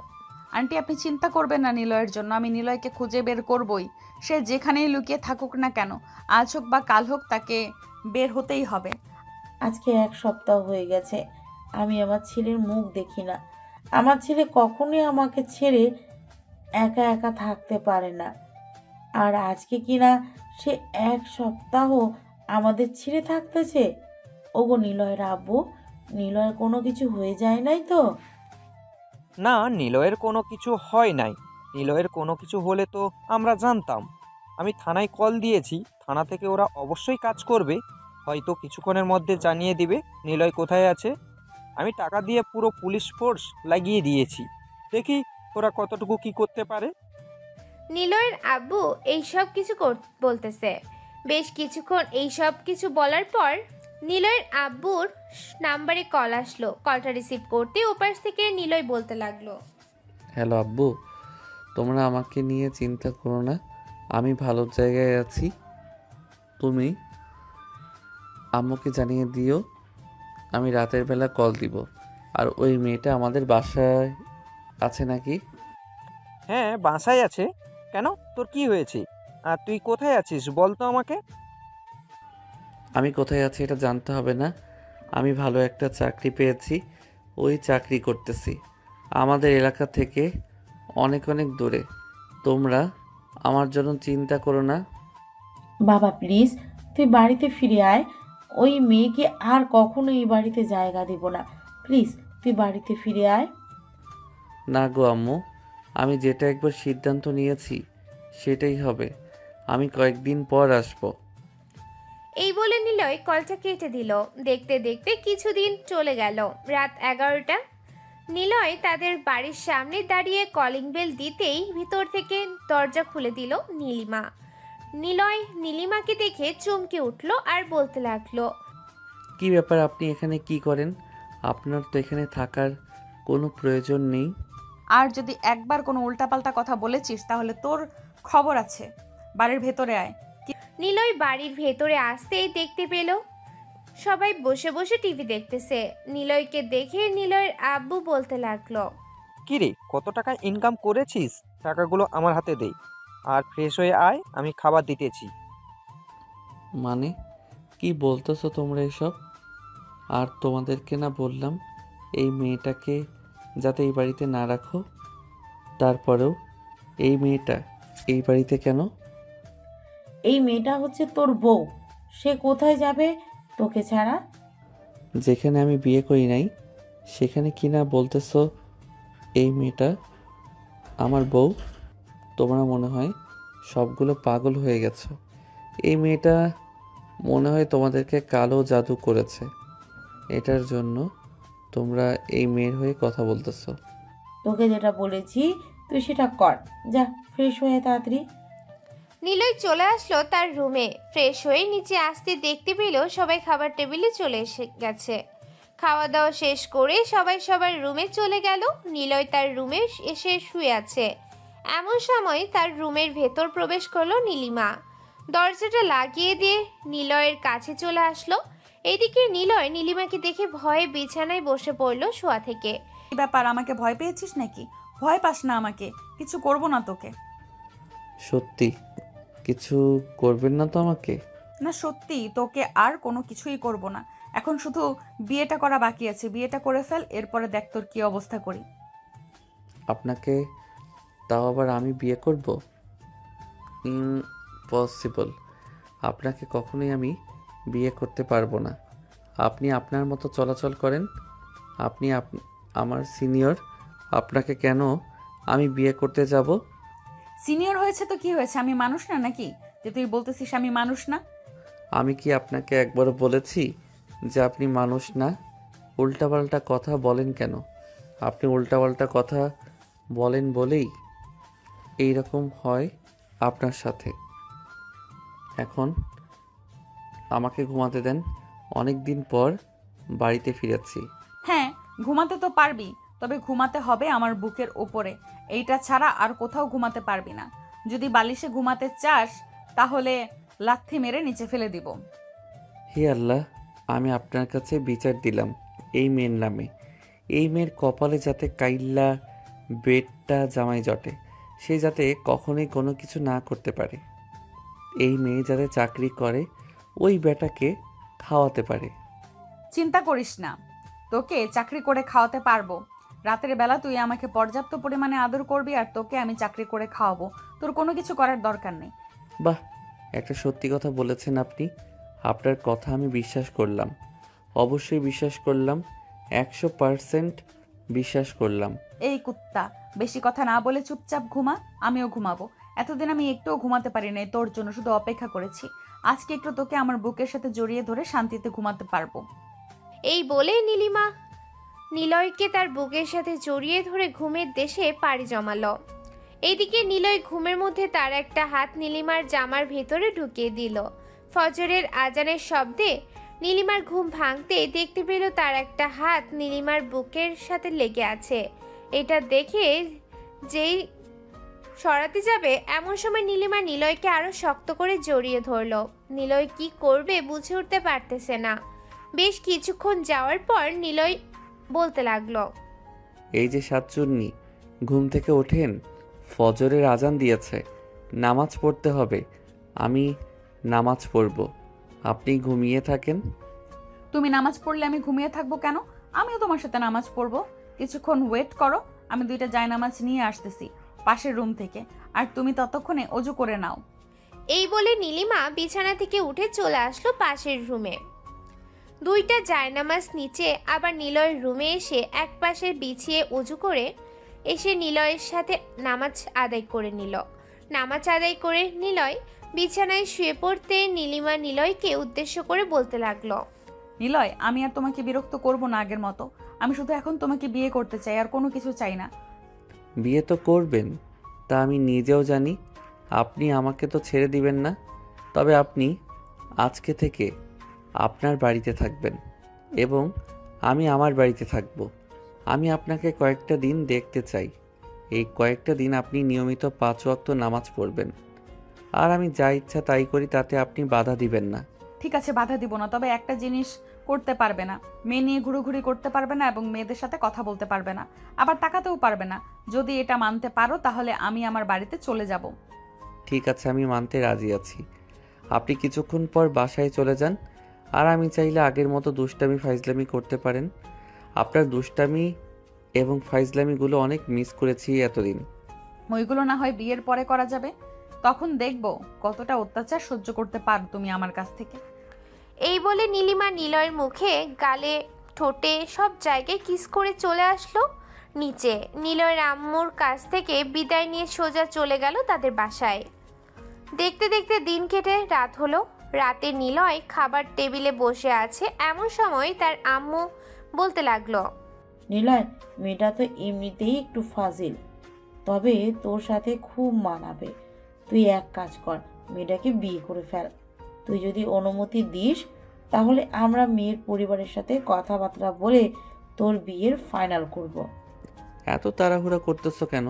আন্টি আপনি চিন্তা করবেন না নিলয়ের জন্য, আমি নিলয়কে খুঁজে বের করবই। সে যেখানেই লুকিয়ে থাকুক না কেন, আজ হোক বা কাল হোক তাকে বের হতেই হবে। আজকে 1 সপ্তাহ হয়ে গেছে আমি আমার ছেলের মুখ দেখি না। আমার ছেলে কখনোই আমাকে ছেড়ে একা একা থাকতে পারে না, আর আজকে কিনা সে 1 সপ্তাহ আমাদের ছেড়ে থাকতেছে। ওগো নিলয়ের আব্বু, নিলয়ের কোনো কিছু হয়ে যায় নাই তো? না, নিলয়ের কোনো কিছু হয় নাই। নিলয়ের কোনো কিছু হলে তো আমরা জানতাম। আমি থানায় কল দিয়েছি, থানা থেকে ওরা অবশ্যই কাজ করবে, হয়তো কিছুক্ষণের মধ্যে জানিয়ে দিবে নিলয় কোথায় আছে। আমি টাকা দিয়ে পুরো পুলিশ ফোর্স লাগিয়ে দিয়েছি, দেখি ওরা কতটুকু কি করতে পারে। নিলয়ের আব্বু এইসব কিছু বলতেছে। বেশ কিছুক্ষণ এইসব কিছু বলার পর নিলয়ের আব্বুর নাম্বারে কল আসলো। কলটা রিসিভ করতে ওপাশ থেকে নিলয় বলতে লাগলো, হ্যালো আব্বু, তোমরা আমাকে নিয়ে চিন্তা করো না, আমি ভালো জায়গায় আছি। তুমি আম্মুকে জানিয়ে দিও আমি রাতের বেলা কল দিব। আর ওই মেয়েটা আমাদের বাসায় আছে নাকি? হ্যাঁ, বাসায় আছে। কেন, তোর কি হয়েছে? আর তুই কোথায় আছিস বল তো আমাকে। আমি কোথায় আছি এটা জানতে হবে না। আমি ভালো একটা চাকরি পেয়েছি, ওই চাকরি করতেছি আমাদের এলাকা থেকে অনেক অনেক দূরে। তোমরা আমার জন্য চিন্তা করো না। বাবা প্লিজ তুই বাড়িতে ফিরে আয়। ওই মেয়েকে আর কখনো এই বাড়িতে জায়গা দেব না। প্লিজ তুই বাড়িতে ফিরে আয়। না গো আম্মু, আমি যেটা একবার সিদ্ধান্ত নিয়েছি সেটাই হবে। আমি কয়েকদিন পর আসবো। এই বলে নিলয় কলটা কেটে দিল। দেখতে দেখতে কিছুদিন চলে গেল। রাত 11টা। নিলয় তাদের বাড়ির সামনে দাঁড়িয়ে কলিং বেল দিতেই ভিতর থেকে দরজা খুলে দিল নীলিমা। নিলয় নীলিমাকে দেখে চমকে উঠল আর বলতে লাগলো, কি ব্যাপার, আপনি এখানে কি করেন? আপনার তো এখানে থাকার কোনো প্রয়োজন নেই। আর যদি একবার কোনো উল্টাপাল্টা কথা বলেছিস তাহলে তোর খবর আছে। বাড়ির ভেতরে আয়। নিলয় বাড়ির ভেতরে আসতেই দেখতে পেল সবাই বসে বসে টিভি দেখতেছে। নিলয়কে দেখে নিলয়ের আব্বু বলতে লাগলো, কি রে, কত টাকা ইনকাম করেছিস? টাকাগুলো আমার হাতে দে, আর ফ্রেশ হয়ে আয়, আমি খাবার দিতেছি। মানে কি বলতেছো তোমরা এসব? আর তোমাদেরকে না বললাম এই মেয়েটাকে যাতে এই বাড়িতে না রাখো? তারপরেও এই মেয়েটা এই বাড়িতে কেন? এই মেয়েটা হচ্ছে তোর বউ। সে কোথায় যাবে তোকে ছাড়া? যেখানে আমি বিয়ে করি নাই সেখানে কি না বলতেছো এই মেয়েটা আমার বউ? তোমরা মনে হয় সবগুলো পাগল হয়ে গেছো। এই মেয়েটা মনে হয় তোমাদেরকে কালো জাদু করেছে। এটার জন্য তোমরা এই মেয়ের হয়ে কথা বলতেছো। তোকে যেটা বলেছি তুই সেটা কর। যা ফ্রেশ হয়ে তাড়াতাড়ি। নিলয় চলে আসলো তার রুমে। ফ্রেশ হয়ে নিচে আসতে দেখতে পেল সবাই খাবার টেবিলে চলে এসে গেছে। খাওয়া দাওয়া শেষ করে সবাই সবার রুমে চলে গেল। নিলয় তার রুমে এসে শুয়ে আছে। এমন সময় তার রুমের ভেতর প্রবেশ করলো নীলিমা। দরজাটা লাগিয়ে দিয়ে নিলয়ের কাছে চলে আসলো। এদিকে নিলয় নীলিমাকে দেখে ভয়ে বিছানায় বসে পড়লো শোয়া থেকে। কি ব্যাপার, আমাকে ভয় পেয়েছিস নাকি? ভয় পাস না, আমাকে কিছু করব না তোকে। সত্যি কিছু করবেন না তো আমাকে? না সত্যি তোকে আর কোনো কিছুই করব না। এখন শুধু বিয়েটা করা বাকি আছে। বিয়েটা করে ফেল, এরপরে দেখ তোর কি অবস্থা করি। আপনাকে? তাও আবার আমি বিয়ে করব? ইম্পসিবল। আপনাকে কখনোই আমি বিয়ে করতে পারবো না। আপনি আপনার মতো চলাচল করেন। আপনি আমার সিনিয়র, আপনাকে কেন আমি বিয়ে করতে যাব? সিনিয়র হয়েছে তো কি হয়েছে, আমি মানুষ না নাকি যে তুই বলতেছিস আমি মানুষ না? আমি কি আপনাকে একবারও বলেছি যে আপনি মানুষ না? উল্টাপাল্টা কথা বলেন কেন? আপনি উল্টাপাল্টা কথা বলেন বলেই এই রকম হয় আপনার সাথে। এখন আমাকে ঘুমাতে দেন। অনেক দিন পর বাড়িতে ফিরেছি। হ্যাঁ ঘুমাতে তো পারবি, তবে ঘুমাতে হবে আমার বুকের ওপরে। এইটা ছাড়া আর কোথাও ঘুমাতে পারবি না। যদি বালিশে ঘুমাতে চাস তাহলে লাথি মেরে নিচে ফেলে দিব। হে আল্লাহ, আমি আপনার কাছে বিচার দিলাম এই মেয়ের নামে। এই মেয়ের কপালে যাতে কাইল্লা বেডটা জামাই জটে, সে যাতে কখনোই কোনো কিছু না করতে পারে। এই মেয়ে যাতে চাকরি করে ওই বেটাকে খাওয়াতে পারে। চিন্তা করিস না, তোকে চাকরি করে খাওয়াতে পারবো। রাতের বেলা তুই আমাকে পর্যাপ্ত পরিমাণে আদর করবি আর তোকে আমি চাকরি করে খাওয়াবো। তোর কোনো কিছু করার দরকার নেই। বাহ, একটা সত্যি কথা বলেছেন আপনি। আপনার কথা আমি বিশ্বাস করলাম, অবশ্যই বিশ্বাস করলাম, 100% বিশ্বাস করলাম। এই কুত্তা, বেশি কথা না বলে চুপচাপ ঘুমা, আমিও ঘুমাবো। এতদিন আমি একটুও ঘুমাতে পারি নাই, তোর জন্য শুধু অপেক্ষা করেছি। আজকে একটু তোকে আমার বুকের সাথে জড়িয়ে ধরে শান্তিতে ঘুমাতে পারবো। এই বলে নীলিমা নিলয়কে তার বুকের সাথে জড়িয়ে ধরে ঘুমের দেশে পাড়ি জমালো। এইদিকে নিলয় ঘুমের মধ্যে তার একটা হাত নীলিমার জামার ভেতরে ঢুকিয়ে দিল। ফজরের আজানের শব্দে নীলিমার ঘুম ভাঙতে দেখতে পেল তার একটা হাত নীলিমার বুকের সাথে লেগে আছে। এটা দেখে যেই সরাতে যাবে এমন সময় নীলিমা নিলয়কে আরো শক্ত করে জড়িয়ে ধরলো। নিলয় কি করবে বুঝে উঠতে পারতেছে না। বেশ কিছুক্ষণ যাওয়ার পর নিলয় বলতে লাগলো, এই যে সাতচুন্নি, ঘুম থেকে ওঠেন, ফজরের আজান দিয়েছে, নামাজ পড়তে হবে। আমি নামাজ পড়ব, আপনি ঘুমিয়ে থাকেন। তুমি নামাজ পড়লে আমি ঘুমিয়ে থাকবো কেন? আমিও তোমার সাথে নামাজ পড়বো। কিছুক্ষণ ওয়েট করো, আমি 2টা জায়নামাজ নিয়ে আসতেছি পাশের রুম থেকে, আর তুমি ততক্ষণে অজু করে নাও। এই বলে নীলিমা বিছানা থেকে উঠে চলে আসলো পাশের রুমে। 2টা জায়নামাজ নিচে আবার নিলয়ের রুমে এসে এক পাশে বিছিয়ে অজু করে এসে নিলয়ের সাথে নামাজ আদায় করে নিল। নামাজ আদায় করে নিলয় বিছানায় শুয়ে পড়তে নীলিমা নিলয়কে উদ্দেশ্য করে বলতে লাগলো, নিলয়, আমি আর তোমাকে বিরক্ত করব না আগের মতো। আমি শুধু এখন তোমাকে বিয়ে করতে চাই, আর কোনো কিছু চাই না। বিয়ে তো করবেন, তা আমি নিজেও জানি। আপনি আমাকে তো ছেড়ে দিবেন না। তবে আপনি আজকে থেকে আপনার বাড়িতে থাকবেন এবং আমি আমার বাড়িতে থাকব। আমি আপনাকে কয়েকটা দিন দেখতে চাই। এই কয়েকটা দিন আপনি নিয়মিত 5 ওয়াক্ত নামাজ পড়বেন, আর আমি যা ইচ্ছা তাই করি, তাতে আপনি বাধা দিবেন না। ঠিক আছে, বাধা দিব না। তবে একটা জিনিস করতে পারবে না, মেয়ে নিয়ে ঘুরোঘুরি করতে পারবে না এবং মেয়েদের সাথে কথা বলতে পারবে না, আবার তাকাতেও পারবে না। যদি এটা মানতে পারো তাহলে আমি আমার বাড়িতে চলে যাব। ঠিক আছে, আমি মানতে রাজি আছি। আপনি কিছুক্ষণ পর বাসায় চলে যান, আর আমি চাইলে আগের মতো দুষ্টামি ফাইজলামি করতে পারেন। আপনার দুষ্টামি এবং ফাইজলামিগুলো অনেক মিস করেছি এতদিন। ওইগুলো না হয় বিয়ের পরে করা যাবে, তখন দেখবো কতটা অত্যাচার সহ্য করতে পারো তুমি আমার কাছ থেকে। এই বলে নীলিমা নিলয়ের মুখে, গালে, ঠোঁটে সব জায়গায় কিস করে চলে আসলো নিচে। নিলয়ের আম্মুর কাছ থেকে বিদায় নিয়ে সোজা চলে গেল তাদের বাসায়। দেখতে দেখতে দিন কেটে রাত হলো। রাতে নিলয় খাবার টেবিলে বসে আছে, এমন সময় তার আম্মু বলতে লাগলো, নিলয়, মেয়েটা তো এমনিতেই একটু ফাজিল, তবে তোর সাথে খুব মানাবে। তুই এক কাজ কর, মেয়েটাকে বিয়ে করে ফেল। তুই যদি অনুমতি দিস তাহলে আমরা মেয়ের পরিবারের সাথে কথাবার্তা বলে তোর বিয়ের ফাইনাল করব। এত তাড়াহুড়া করতেছো কেন?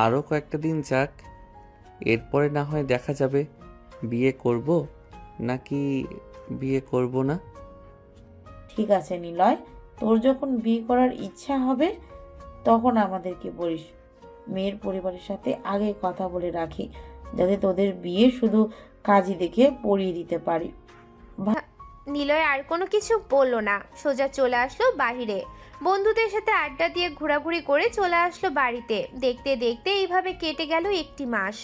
আরও কয়েকটা দিন যাক, এরপরে না হয় দেখা যাবে বিয়ে করব নাকি বিয়ে করব না। ঠিক আছে নিলয়, তোর যখন বিয়ে করার ইচ্ছা হবে তখন আমাদেরকে বলিস। মেয়ের পরিবারের সাথে আগে কথা বলে রাখি, যাতে তোদের বিয়ে শুধু কাজী দেখে পড়িয়ে দিতে পারি। নিলয় আর কোনো কিছু বলল না, সোজা চলে আসলো বাহিরে। বন্ধুদের সাথে আড্ডা দিয়ে ঘোরাঘুরি করে চলে আসলো বাড়িতে। দেখতে দেখতে এইভাবে কেটে গেল 1টি মাস।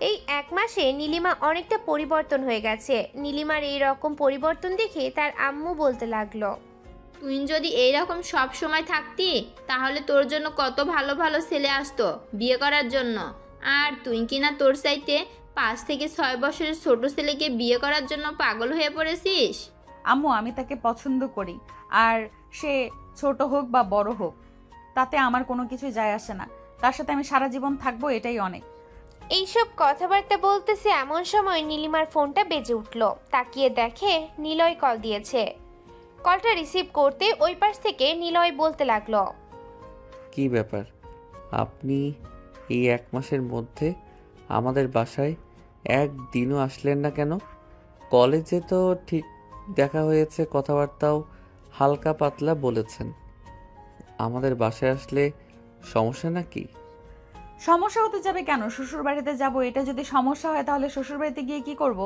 এই 1 মাসে নীলিমা অনেকটা পরিবর্তন হয়ে গেছে। নীলিমার এই রকম পরিবর্তন দেখে তার আম্মু বলতে লাগলো, তুই যদি এইরকম সব সময় থাকতি তাহলে তোর জন্য কত ভালো ভালো ছেলে আসতো বিয়ে করার জন্য, আর তুই কিনা তোর চাইতে 5 থেকে 6 বছরের ছোট ছেলেকে বিয়ে করার জন্য পাগল হয়ে পড়েছিস। আম্মু, আমি তাকে পছন্দ করি, আর সে ছোট হোক বা বড় হোক তাতে আমার কোনো কিছু যায় আসে না। তার সাথে আমি সারা জীবন থাকবো, এটাই অনেক। এইসব কথাবার্তা বলতেছে এমন সময় নীলিমার ফোনটা বেজে উঠলো। তাকিয়ে দেখে নিলয় কল দিয়েছে। কলটা রিসিভ করতে ওই পাশ থেকে নিলয় বলতে লাগলো, কি ব্যাপার, আপনি এই 1 মাসের মধ্যে আমাদের বাসায় একদিনও আসলেন না কেন? কলেজে তো ঠিক দেখা হয়েছে, কথাবার্তাও হালকা পাতলা বলেছেন। আমাদের বাসায় আসলে সমস্যা নাকি? সমস্যা হতে যাবে কেন? শ্বশুর বাড়িতে যাবো, এটা যদি সমস্যা হয় তাহলে শ্বশুর বাড়িতে গিয়ে কি করব?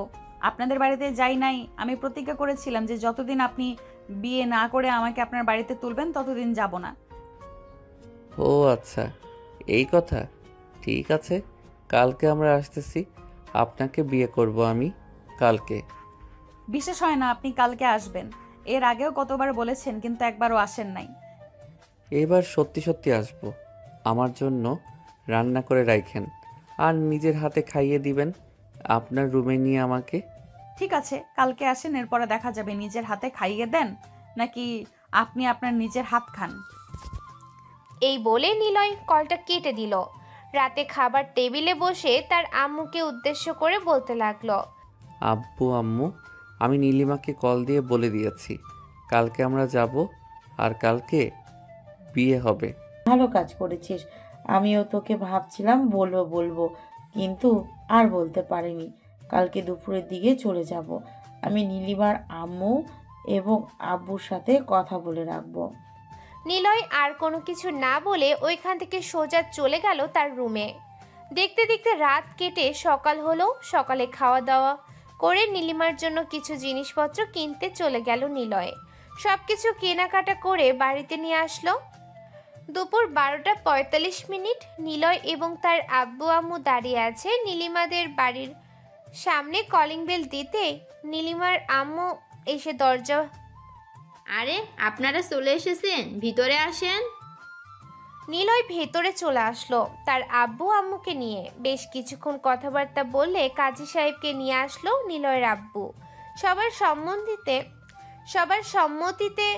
আপনাদের বাড়িতে যাই নাই। আমি প্রতিজ্ঞা করেছিলাম যে যতদিন আপনি বিয়ে না করে আমাকে আপনার বাড়িতে তুলবেন ততদিন যাব না। ও আচ্ছা, এই কথা। ঠিক আছে, কালকে আমরা আসতেছি, আপনাকে বিয়ে করব আমি কালকে। বিশেষ হয় না আপনি কালকে আসবেন। এর আগেও কতবার বলেছেন, কিন্তু একবারও আসেন নাই। এবার সত্যি সত্যি আসব। আমার জন্য রান্না করে রাখেন আর নিজের হাতে খাইয়ে দিবেন আপনার রুমে নিয়ে আমাকে। ঠিক আছে, কালকে আসেন, এরপরে দেখা যাবে নিজের হাতে খাইয়ে দেন নাকি আপনি আপনার নিজের হাত খান। এই বলে নিলয় কলটা কেটে দিল। রাতে খাবার টেবিলে বসে তার আম্মুকে উদ্দেশ্য করে বলতে লাগলো, আব্বু আম্মু, আমি নীলিমাকে কল দিয়ে বলে দিয়েছি কালকে আমরা যাব আর কালকে বিয়ে হবে। ভালো কাজ করেছিস। আমিও তোকে ভাবছিলাম বলবো বলবো, কিন্তু আর বলতে পারিনি। কালকে দুপুরের দিকে চলে যাব। আমি নীলিমার আম্মু এবং আব্বুর সাথে কথা বলে রাখবো। নিলয় আর কোনো কিছু না বলে ওইখান থেকে সোজা চলে গেল তার রুমে। দেখতে দেখতে রাত কেটে সকাল হলো। সকালে খাওয়া দাওয়া করে নীলিমার জন্য কিছু জিনিসপত্র কিনতে চলে গেল নিলয়। সব কিছু কেনাকাটা করে বাড়িতে নিয়ে আসলো। দুপুর 12:45। নিলয় এবং তার আব্বু আম্মু দাঁড়িয়ে আছে নীলিমাদের বাড়ির সামনে। কলিং বেল দিতে নীলিমার আম্মু এসে দরজা। আরে আপনারা চলে এসেছেন, ভিতরে আসেন। নিলয় ভেতরে চলে আসলো তার আব্বু আম্মুকে নিয়ে। বেশ কিছুক্ষণ কথাবার্তা বললে কাজী সাহেবকে নিয়ে আসলো নিলয়ের আব্বু। সবার সম্মতিতে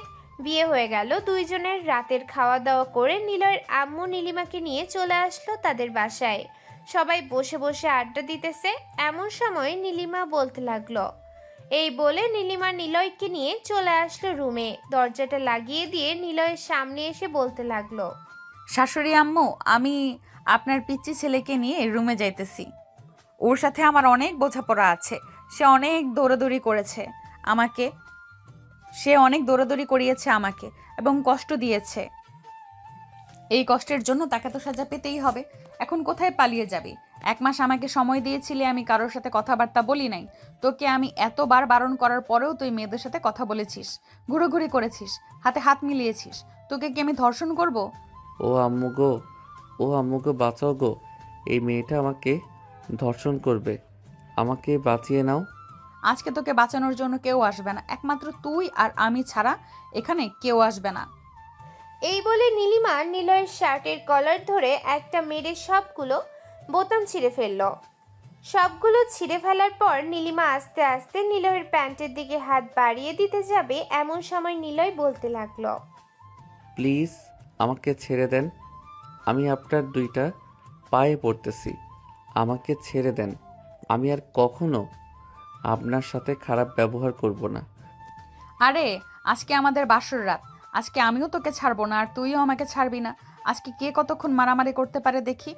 বিয়ে হয়ে গেল দুইজনের। রাতের খাওয়া দাওয়া করে নিলয়ের আম্মু নীলিমাকে নিয়ে চলে আসলো তাদের বাসায়। সবাই বসে বসে আড্ডা দিতেছে। এমন সময় নীলিমা বলতে লাগলো। এই বলে নীলিমা নিলয়কে নিয়ে চলে আসলো রুমে। দরজাটা লাগিয়ে দিয়ে নিলয়ের সামনে এসে বলতে লাগলো, শাশুড়ি আম্মু, আমি আপনার পিচ্চি ছেলেকে নিয়ে রুমে যাইতেছি। ওর সাথে আমার অনেক বোঝাপড়া আছে। সে অনেক দৌড়াদৌড়ি করিয়েছে আমাকে এবং কষ্ট দিয়েছে। এই কষ্টের জন্য তাকে তো সাজা পেতেই হবে। এখন কোথায় পালিয়ে যাবি? 1 মাস আমাকে সময় দিয়েছিলি, আমি কারোর সাথে কথাবার্তা বলি নাই। তোকে আমি এতবার বারণ করার পরেও তুই মেয়েদের সাথে কথা বলেছিস, ঘুরোঘুরি করেছিস, হাতে হাত মিলিয়েছিস। তোকে কি আমি ধর্ষণ করব? ও আম্মু গো বাঁচাও গো, এই মেয়েটা আমাকে ধর্ষণ করবে, আমাকে বাঁচিয়ে নাও। আজকে তোকে বাঁচানোর জন্য কেউ আসবে না, একমাত্র তুই আর আমি ছাড়া এখানে কেউ আসবে না। এই বলে নীলিমা নিলয়ের শার্টের কলার ধরে একটা মেরে সবগুলো বোতাম ছিঁড়ে ফেলল। সবগুলো ছিঁড়ে ফেলার পর নীলিমা আস্তে আস্তে নিলয়ের প্যান্টের দিকে হাত বাড়িয়ে দিতে যাবে। এমন সময় নিলয় বলতে লাগলো, প্লিজ আমাকে ছেড়ে দেন, আমি আপনার 2টা পায়ে পড়তেছি, আমাকে ছেড়ে দেন। আমি আর কখনো আপনার সাথে খারাপ ব্যবহার করব না। আরে আজকে আমাদের বাসর রাত, আজকে আমিও তোকে ছাড়বো না আর তুইও আমাকে ছাড়বি না। আজকে কে কতক্ষণ মারামারি করতে পারে দেখি।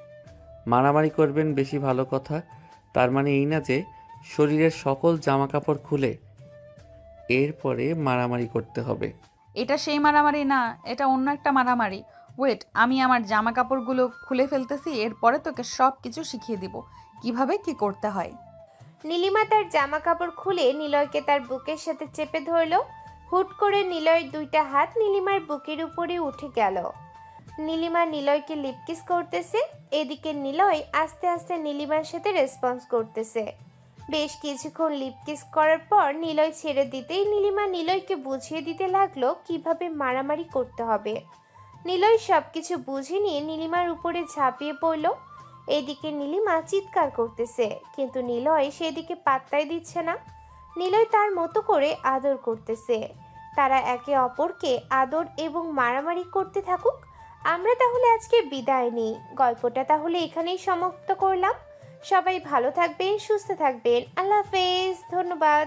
মারামারি করবেন বেশি ভালো কথা, তার মানে এই না যে শরীরের সকল জামা কাপড় খুলে এরপরে মারামারি করতে হবে। এটা সেই মারামারি না, এটা অন্য একটা মারামারি। ওয়েট, আমি আমার জামা কাপড়গুলো খুলে ফেলতেছি, এরপরে তোকে সব কিছু শিখিয়ে দিব কিভাবে কি করতে হয়। নীলিমা তার জামা কাপড় খুলে নিলয়কে তার বুকের সাথে চেপে ধরল। হুট করে নিলয়ের 2টা হাত নীলিমার বুকের উপরে উঠে গেল। নীলিমা নিলয়কে লিপকিস করতেছে। এদিকে নিলয় আস্তে আস্তে নীলিমার সাথে রেসপন্স করতেছে। বেশ কিছুক্ষণ লিপকিস করার পর নিলয় ছেড়ে দিতেই নীলিমা নিলয়কে বুঝিয়ে দিতে লাগলো কিভাবে মারামারি করতে হবে। নিলয় সবকিছু বুঝে নিয়ে নীলিমার উপরে ঝাঁপিয়ে পড়ল। এদিকে নীলিমা চিৎকার করতেছে, কিন্তু নিলয় সেদিকে পাত্তাই দিচ্ছে না। নিলয় তার মতো করে আদর করতেছে। তারা একে অপরকে আদর এবং মারামারি করতে থাকুক। আমরা তাহলে আজকে বিদায় নিই। গল্পটা তাহলে এখানেই সমাপ্ত করলাম। সবাই ভালো থাকবেন, সুস্থ থাকবেন। আল্লাহ হাফেজ, ধন্যবাদ।